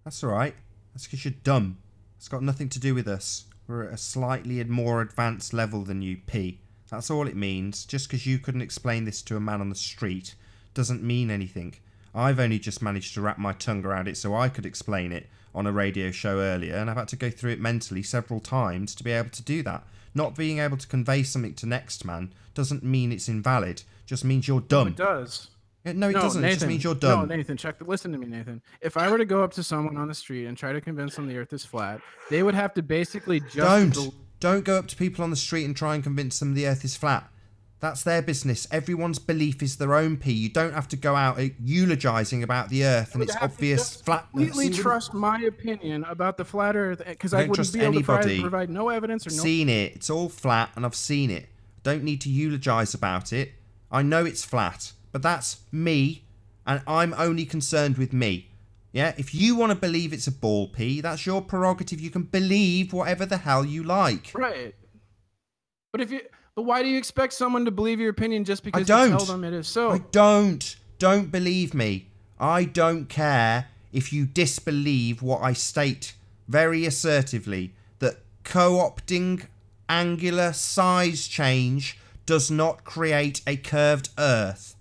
That's all right. That's because you're dumb. It's got nothing to do with us. We're at a slightly more advanced level than you, P. That's all it means. Just because you couldn't explain this to a man on the street doesn't mean anything. I've only just managed to wrap my tongue around it so I could explain it on a radio show earlier, and I've had to go through it mentally several times to be able to do that. Not being able to convey something to next man doesn't mean it's invalid. Just means you're dumb. It does. No, it doesn't. Nathan, it just means you're dumb. No, Nathan, listen to me, Nathan. If I were to go up to someone on the street and try to convince them the Earth is flat, they would have to basically just... Don't go up to people on the street and try and convince them the Earth is flat. That's their business. Everyone's belief is their own, P. You don't have to go out eulogising about the Earth and its obvious flatness. Completely trust my opinion about the flat Earth because I wouldn't be able to provide no evidence or no... Seen it. It's all flat and I've seen it. Don't need to eulogise about it. I know it's flat, but that's me, and I'm only concerned with me. Yeah, if you want to believe it's a ball, P, that's your prerogative. You can believe whatever the hell you like. Right. But why do you expect someone to believe your opinion just because I you don't. tell them it is so? I don't. Don't believe me. I don't care if you disbelieve what I state very assertively, that co-opting angular size change does not create a curved Earth.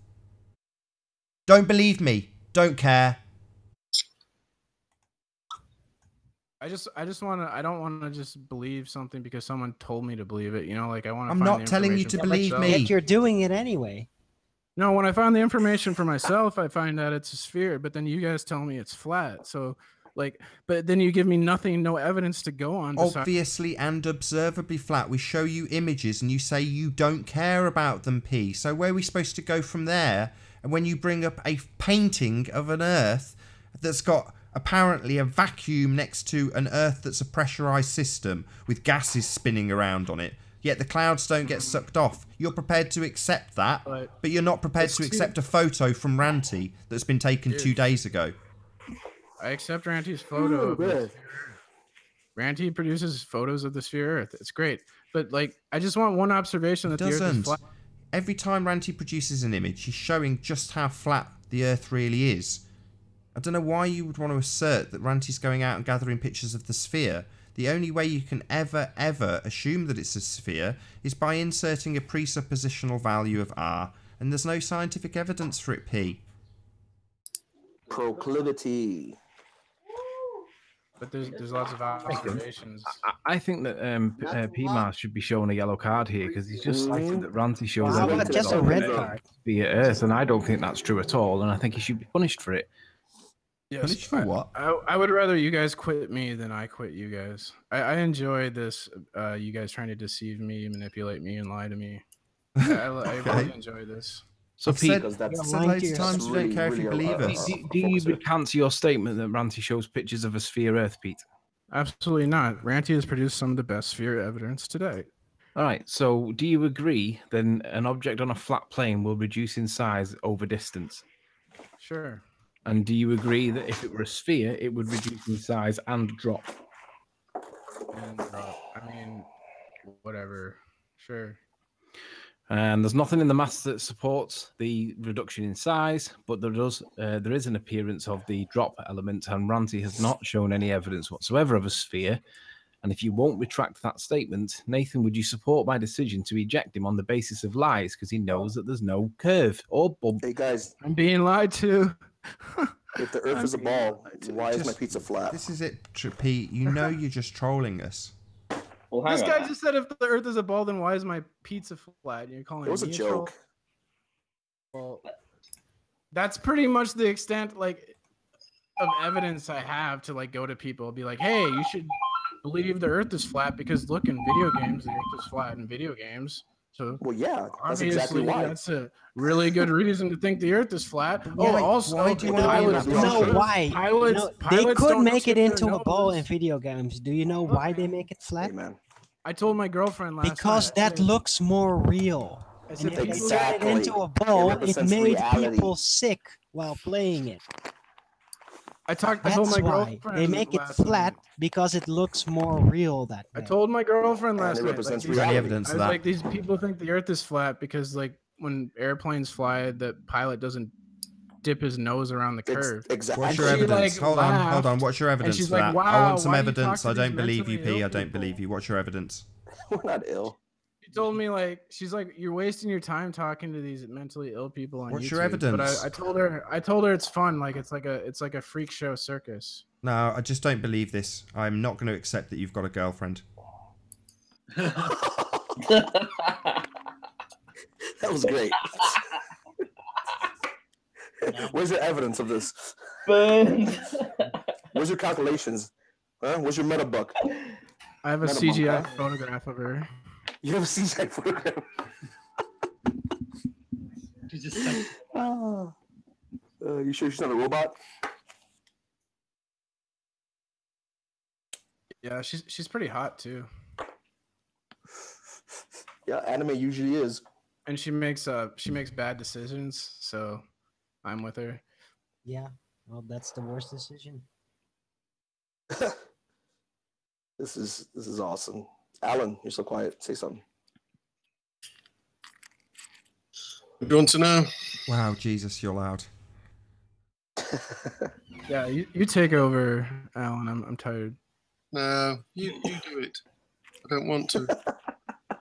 Don't believe me. Don't care. I don't want to just believe something because someone told me to believe it. You know, like I want to. I'm find not the telling you information to for believe myself. me. Yet you're doing it anyway. No, when I find the information for myself, I find that it's a sphere, but then you guys tell me it's flat. So, like, but then you give me nothing, no evidence to go on. Obviously and observably flat. We show you images and you say you don't care about them, P. So where are we supposed to go from there? And when you bring up a painting of an Earth that's got apparently a vacuum next to an Earth that's a pressurized system with gases spinning around on it, yet the clouds don't get sucked off. You're prepared to accept that, but you're not prepared to accept a photo from Ranty that's been taken 2 days ago. I accept Ranty's photo of the sphere. Ranty produces photos of the sphere Earth. It's great. But, like, I just want one observation that the Earth is flat. Every time Ranty produces an image, he's showing just how flat the Earth really is. I don't know why you would want to assert that Ranty's going out and gathering pictures of the sphere. The only way you can ever assume that it's a sphere is by inserting a presuppositional value of R, and there's no scientific evidence for it, P. Proclivity. But there's lots of observations. I think that PMAS should be shown a yellow card here because he's just cited that Ranty shows How about just a red card? Be at Earth, and I don't think that's true at all, and I think he should be punished for it. Yes, punished for what? I would rather you guys quit me than I quit you guys. I enjoy this. You guys trying to deceive me, manipulate me, and lie to me. I really enjoy this. So, I've Pete, said loads of times you don't care if you believe us. Do you recant your statement that Ranty shows pictures of a sphere Earth, Pete? Absolutely not. Ranty has produced some of the best sphere evidence today. All right. So, do you agree then an object on a flat plane will reduce in size over distance? Sure. And do you agree that if it were a sphere, it would reduce in size and drop? And drop. I mean, whatever. Sure. And there's nothing in the maths that supports the reduction in size, but there is an appearance of the drop element, and Ranty has not shown any evidence whatsoever of a sphere. And if you won't retract that statement, Nathan, would you support my decision to eject him on the basis of lies because he knows that there's no curve or bump? Hey guys, I'm being lied to. If the Earth is a ball, why is my pizza flat? This is it, Pete. You know you're just trolling us. Well, This guy just said if the Earth is a ball, then why is my pizza flat? You're calling It was a me joke. troll? Well, that's pretty much the extent, like, of evidence I have to, like, go to people and be like, hey, you should believe the Earth is flat because look, in video games, the Earth is flat in video games. So, well, yeah, that's obviously, exactly why. that's a really good reason to think the Earth is flat. Why- also, why do you want to be pilots an don't No, shoot- why? Pilots, No, they pilots could don't make it tip their into a ball in noses. video games. Do you know why they make it flat? Hey, man. I told my girlfriend last Because night. that looks more real. I said, And if you people- get it into a ball, It it represents made reality. people sick while playing it. I told That's my why girlfriend they make it last flat night. because it looks more real that I way. told my girlfriend And last it night. represents Like, Is there any reality. evidence I of was that? like, these people think the Earth is flat because, like, when airplanes fly, the pilot doesn't dip his nose around the curve. Exactly. What's your And she, evidence? like, hold on. laughed, What's your evidence she's for like, that? I "Wow, want some why do you talk evidence. to I these don't believe you, mentally P. I ill don't people?" believe you. What's your evidence? We're not ill. She told me, like, she's like, you're wasting your time talking to these mentally ill people on What's YouTube. your evidence? But I told her it's fun. Like, it's like a freak show circus. No, I just don't believe this. I'm not going to accept that you've got a girlfriend. That was great. Where's your evidence of this? Burned. Where's your calculations? Huh? Where's your meta book? I have a Not a CGI monk, huh? photograph of her. You have a CGI photograph. She's just like, You sure she's not a robot? Yeah, she's pretty hot too. Yeah, anime usually is. And she makes bad decisions, so I'm with her. Yeah. Well, that's the worst decision. This is awesome. Alan, you're so quiet. Say something. You want to know? Wow, Jesus, you're loud. Yeah, you take over, Alan. I'm tired. No, you do it. I don't want to.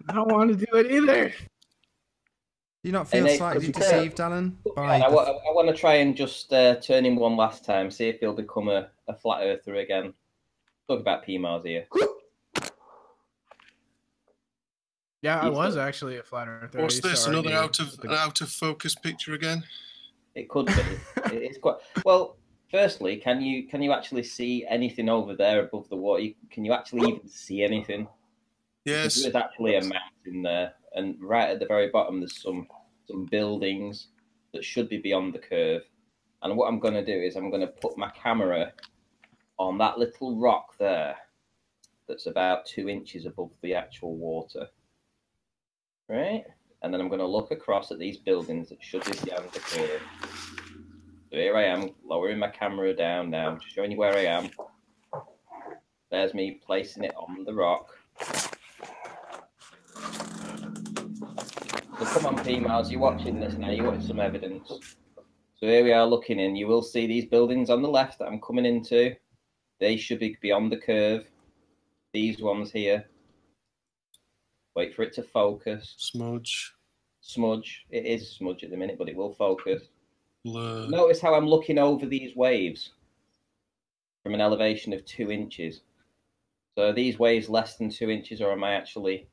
I don't want to do it either. Do you not feel Nate, slightly you can. deceived, Alan? By I want to try and just turn him one last time, see if he'll become a flat earther again. Talk about PMARS here. Yeah, I was actually a flat earther. What's this? Another out of focus picture again? It could be. It's quite well. Firstly, can you actually see anything over there above the water? Can you actually even see anything? Yes. There's actually a mountain there, and right at the very bottom, there's some buildings that should be beyond the curve. And what I'm going to do is I'm going to put my camera on that little rock there, that's about 2 inches above the actual water. Right? And then I'm going to look across at these buildings that should be beyond the curve. So here I am, lowering my camera down now, just showing you where I am. There's me placing it on the rock. So come on, PMARS, you're watching this now, you want some evidence. So here we are looking in. You will see these buildings on the left that I'm coming into. They should be beyond the curve. These ones here. Wait for it to focus. Smudge. Smudge. It is smudge at the minute, but it will focus. Blur. Notice how I'm looking over these waves from an elevation of 2 inches. So are these waves less than 2 inches, or am I actually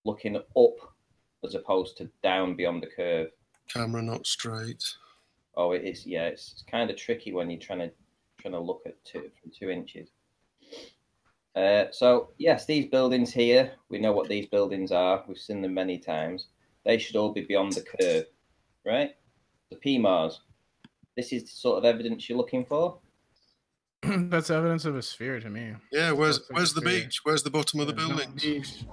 looking up as opposed to down beyond the curve? Camera not straight. Oh, it is. Yeah, it's kind of tricky when you're trying to look at from 2 inches. So yes, these buildings here, we know what these buildings are. We've seen them many times. They should all be beyond the curve, right? The PMARS. This is the sort of evidence you're looking for. That's evidence of a sphere to me. Yeah, where's Looks like the sphere. beach? Where's the bottom of the There's no buildings? beach.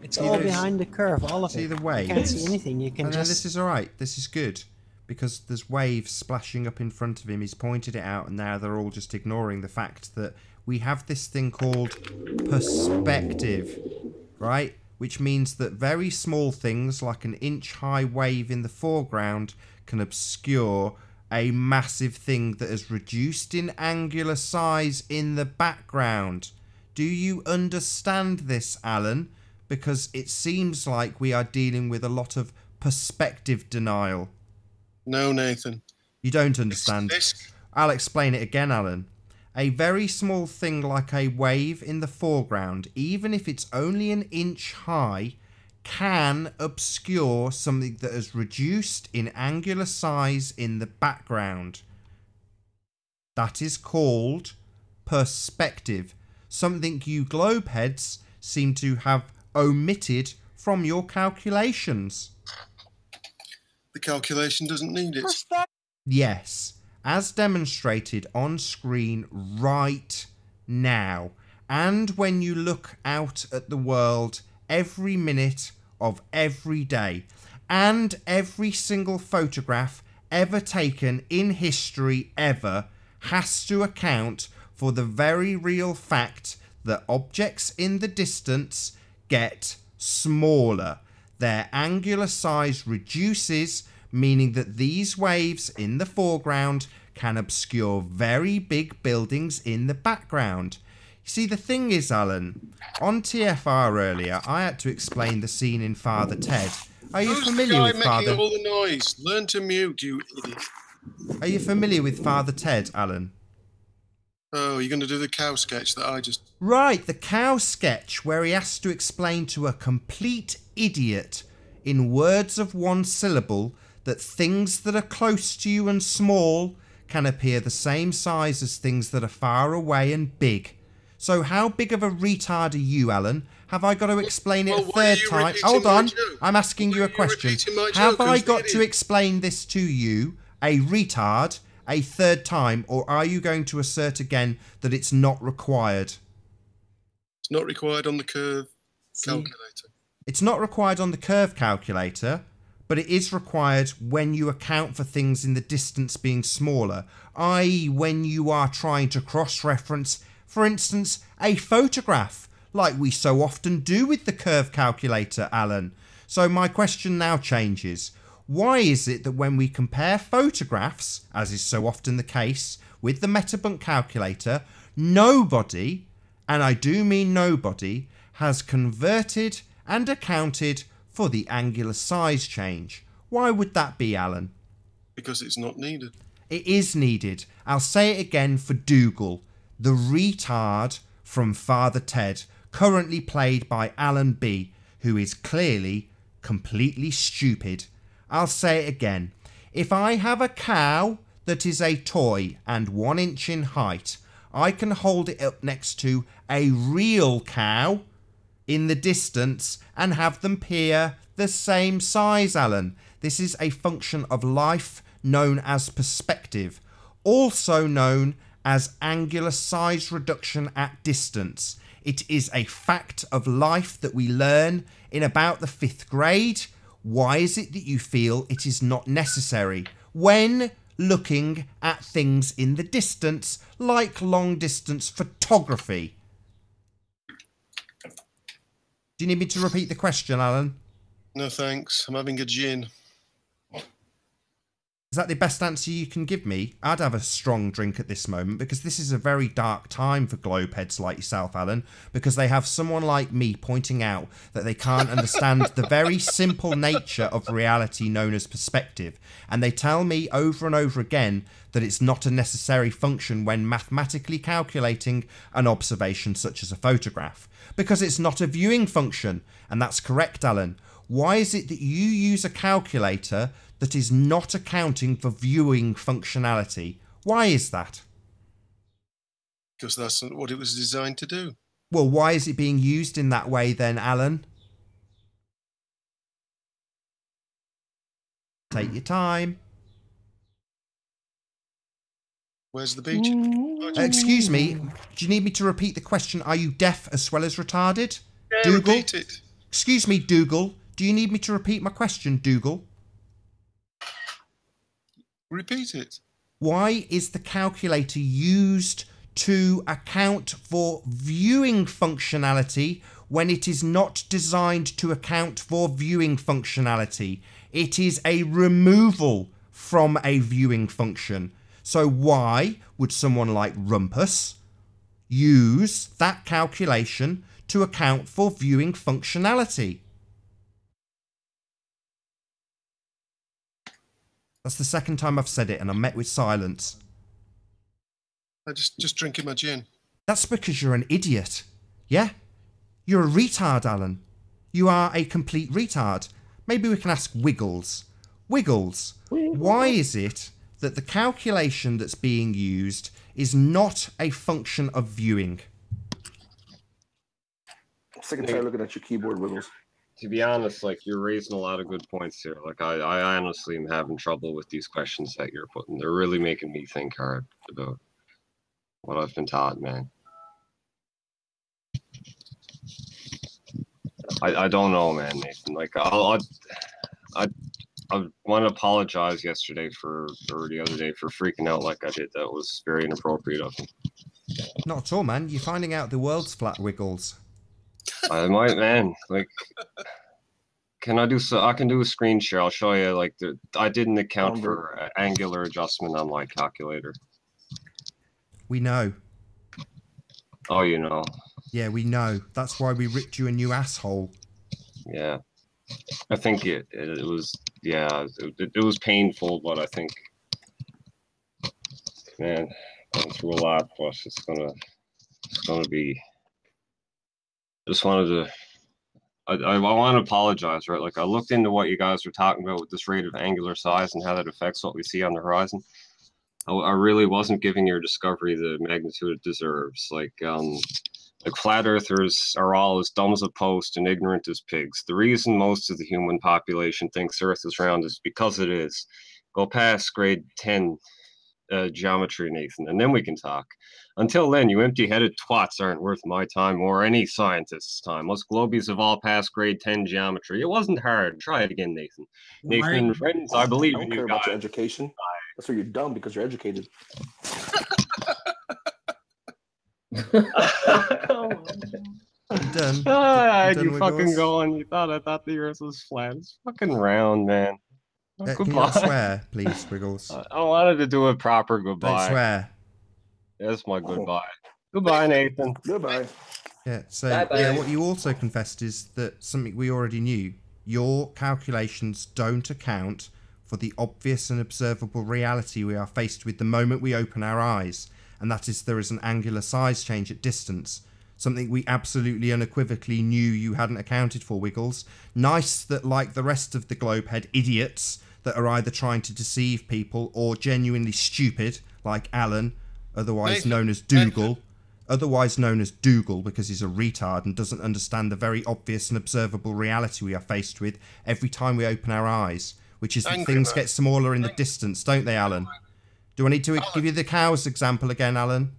It's See all those- behind the curve, all of See it. the You waves? can't see anything. You can And then just. this is all right. This is good because there's waves splashing up in front of him. He's pointed it out, and now they're all just ignoring the fact that we have this thing called perspective, right? Which means that very small things like an inch-high wave in the foreground can obscure a massive thing that has reduced in angular size in the background. Do you understand this, Alan? Because it seems like we are dealing with a lot of perspective denial. No, Nathan. You don't understand. This I'll explain it again, Alan. A very small thing like a wave in the foreground, even if it's only an inch high, can obscure something that has reduced in angular size in the background. That is called perspective. Something you globeheads seem to have omitted from your calculations. the calculation doesn't need it. Yes, as demonstrated on screen right now. And when you look out at the world every minute of every day, and every single photograph ever taken in history ever has to account for the very real fact that objects in the distance get smaller. Their angular size reduces, meaning that these waves in the foreground can obscure very big buildings in the background. See, the thing is, Alan, on TFR earlier, I had to explain the scene in Father Ted. Are you Who's familiar the guy with making Father? all the noise? Learn to mute, you idiot. Are you familiar with Father Ted, Alan? Oh, you're going to do the cow sketch that I just... Right, the cow sketch where he has to explain to a complete idiot in words of one syllable that things that are close to you and small can appear the same size as things that are far away and big. So how big of a retard are you, Alan? Have I got to explain it a third time? Hold on, I'm asking you a question. Have I got to explain this to you, a retard, a third time, or are you going to assert again that it's not required? It's not required on the curve calculator. It's not required on the curve calculator, but it is required when you account for things in the distance being smaller, i.e. when you are trying to cross-reference, for instance, a photograph, like we so often do with the curve calculator, Alan. So my question now changes. Why is it that when we compare photographs, as is so often the case with the Metabunk calculator, nobody, and I do mean nobody, has converted and accounted for the angular size change? Why would that be, Alan? Because it's not needed. It is needed. I'll say it again for Dougal, the retard from Father Ted, currently played by Alan B, who is clearly completely stupid. I'll say it again. If I have a cow that is a toy and 1 inch in height, I can hold it up next to a real cow in the distance and have them appear the same size, Alan. This is a function of life known as perspective, also known as angular size reduction at distance. It is a fact of life that we learn in about the 5th grade. Why is it that you feel it is not necessary when looking at things in the distance, like long distance photography? Do you need me to repeat the question, Alan? No thanks. I'm having a gin. Is that the best answer you can give me? I'd have a strong drink at this moment, because this is a very dark time for globeheads like yourself, Alan, because they have someone like me pointing out that they can't understand the very simple nature of reality known as perspective, and they tell me over and over again that it's not a necessary function when mathematically calculating an observation such as a photograph, because it's not a viewing function. And that's correct, Alan. Why is it that you use a calculator that is not accounting for viewing functionality? Why is that? Because that's what it was designed to do. Well, why is it being used in that way then, Alan? Take your time. Where's the beach? Excuse me, do you need me to repeat the question? Are you deaf as well as retarded? Yeah, Dougal? repeat it. Excuse me, Dougal. Do you need me to repeat my question, Dougal? Repeat it. Why is the calculator used to account for viewing functionality when it is not designed to account for viewing functionality? It is a removal from a viewing function. So why would someone like Rumpus use that calculation to account for viewing functionality? That's the second time I've said it, and I'm met with silence. I just drinking my gin. That's because you're an idiot. Yeah? You're a retard, Alan. You are a complete retard. Maybe we can ask Wiggles. Wiggles, why is it that the calculation that's being used is not a function of viewing? I'm sick and tired looking at your keyboard, Wiggles. To be honest, like, you're raising a lot of good points here. Like, I honestly am having trouble with these questions that you're putting. They're really making me think hard about what I've been taught, man. I don't know, man, Nathan. Like, I want to apologize yesterday or the other day for freaking out like I did. That was very inappropriate of me. Not at all, man. You're finding out the world's flat, Wiggles. I might, man. Like, I can do a screen share. I'll show you. Like, I didn't account for angular adjustment on my calculator. We know. Oh, you know. Yeah, we know. That's why we ripped you a new asshole. Yeah. I think it was, yeah, it was painful, but I think, man, going through a lot, plus it's gonna be, just wanted to, I want to apologize, right? Like, I looked into what you guys were talking about with this rate of angular size and how that affects what we see on the horizon. I really wasn't giving your discovery the magnitude it deserves. Like flat earthers are all as dumb as a post and ignorant as pigs. The reason most of the human population thinks Earth is round is because it is. Go past grade 10 geometry, Nathan, and then we can talk. Until then, you empty-headed twats aren't worth my time or any scientist's time. Us globies have all passed grade 10 geometry. It wasn't hard. Try it again, Nathan. Nathan and friends, I believe I don't in care you about guys. your education. That's why you're dumb, because you're educated. You done? You fucking going. You thought I thought the earth was flat. It's fucking round, man. Can you not swear, please, Wiggles? I wanted to do a proper goodbye. Don't swear. That's my goodbye. Goodbye, Nathan. Goodbye. Yeah, so Bye-bye. yeah, what you also confessed is that something we already knew. Your calculations don't account for the obvious and observable reality we are faced with the moment we open our eyes, and that is there is an angular size change at distance. Something we absolutely unequivocally knew you hadn't accounted for, Wiggles. Nice that, like the rest of the globehead idiots that are either trying to deceive people or genuinely stupid, like Alan, otherwise known as Dougal, because he's a retard and doesn't understand the very obvious and observable reality we are faced with every time we open our eyes, which is that things get smaller in the distance, don't they, Alan? Do I need to give you the cows example again, Alan?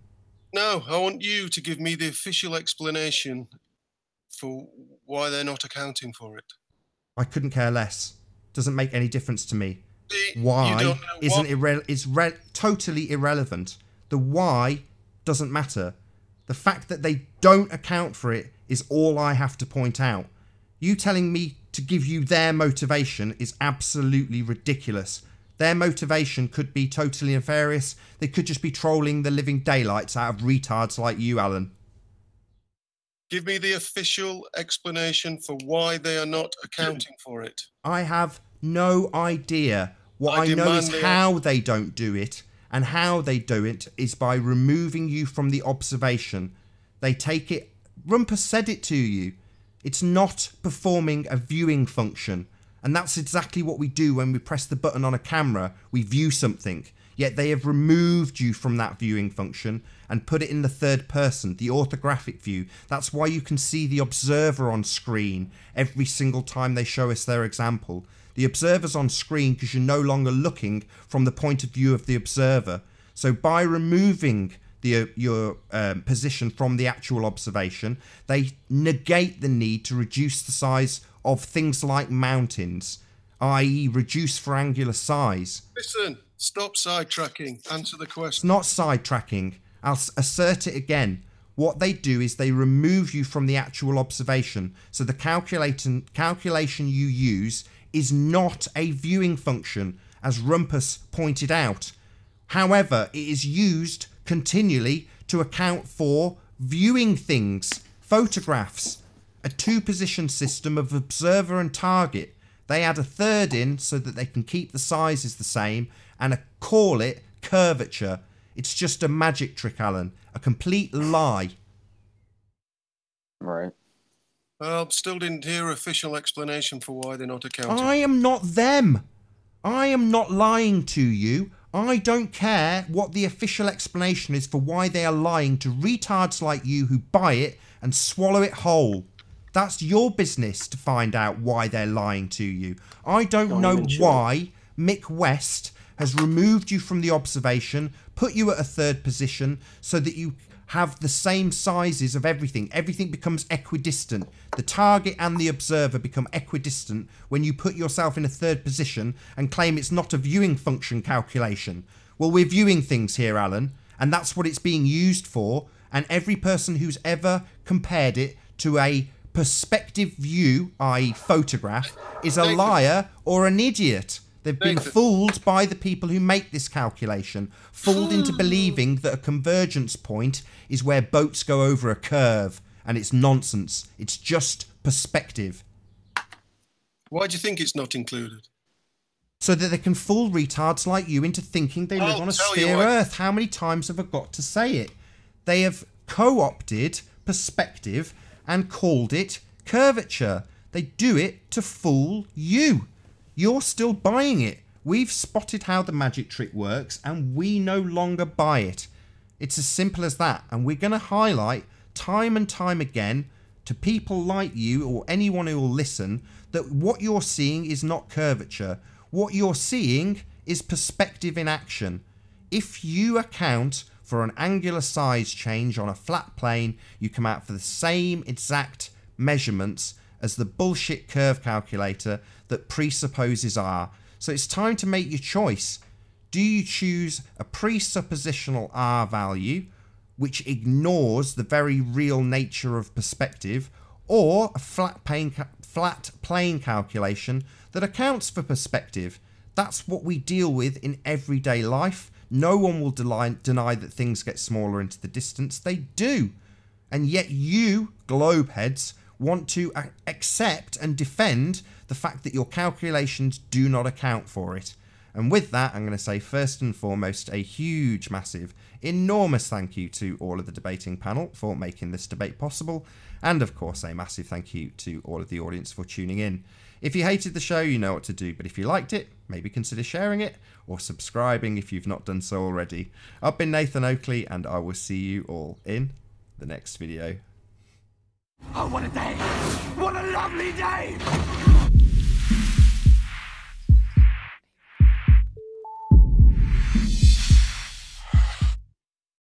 No, I want you to give me the official explanation for why they're not accounting for it. I couldn't care less. Doesn't make any difference to me. See, Why isn't totally irrelevant. The why doesn't matter. The fact that they don't account for it is all I have to point out. You telling me to give you their motivation is absolutely ridiculous. Their motivation could be totally nefarious. They could just be trolling the living daylights out of retards like you, Alan. Give me the official explanation for why they are not accounting for it. I have no idea. What I know is how they don't do it, and how they do it is by removing you from the observation. They take it... Rumpus said it to you. It's not performing a viewing function. And that's exactly what we do when we press the button on a camera. We view something. Yet they have removed you from that viewing function and put it in the third person, the orthographic view. That's why you can see the observer on screen every single time they show us their example. The observer's on screen because you're no longer looking from the point of view of the observer. So by removing your position from the actual observation, they negate the need to reduce the size of things like mountains, i.e. reduce for angular size. Listen, stop sidetracking. Answer the It's question. not sidetracking. I'll assert it again. What they do is they remove you from the actual observation. So the calculation you use is not a viewing function, as Rumpus pointed out. However, it is used continually to account for viewing things, photographs, a two-position system of observer and target. They add a third in so that they can keep the sizes the same and call it curvature. It's just a magic trick, Alan. A complete lie. Right. Well, still didn't hear official explanation for why they're not accounting. I am not them. I am not lying to you. I don't care what the official explanation is for why they are lying to retards like you who buy it and swallow it whole. That's your business to find out why they're lying to you. I don't know why Mick West has removed you from the observation, put you at a third position so that you have the same sizes of everything. Everything becomes equidistant. The target and the observer become equidistant when you put yourself in a third position and claim it's not a viewing function calculation. Well, we're viewing things here, Alan, and that's what it's being used for. And every person who's ever compared it to a perspective view, i.e. photograph, is a liar or an idiot. They've been fooled by the people who make this calculation, fooled into believing that a convergence point is where boats go over a curve, and it's nonsense. It's just perspective. Why do you think it's not included? So that they can fool retards like you into thinking they live on a sphere Earth. How many times have I got to say it? They have co-opted perspective and called it curvature. They do it to fool you. You're still buying it. We've spotted how the magic trick works and we no longer buy it. It's as simple as that. And we're going to highlight time and time again to people like you or anyone who will listen that what you're seeing is not curvature. What you're seeing is perspective in action. if you account for an angular size change on a flat plane, you come out for the same exact measurements as the bullshit curve calculator that presupposes R. So it's time to make your choice. Do you choose a presuppositional R value, which ignores the very real nature of perspective, or a flat plane calculation that accounts for perspective? That's what we deal with in everyday life. No one will deny that things get smaller into the distance. They do. And yet you, globeheads, want to accept and defend the fact that your calculations do not account for it. And with that, I'm going to say first and foremost a huge, massive, enormous thank you to all of the debating panel for making this debate possible. And of course, a massive thank you to all of the audience for tuning in. If you hated the show, you know what to do. But if you liked it, maybe consider sharing it or subscribing if you've not done so already. I've been Nathan Oakley, and I will see you all in the next video. Oh, what a day! What a lovely day!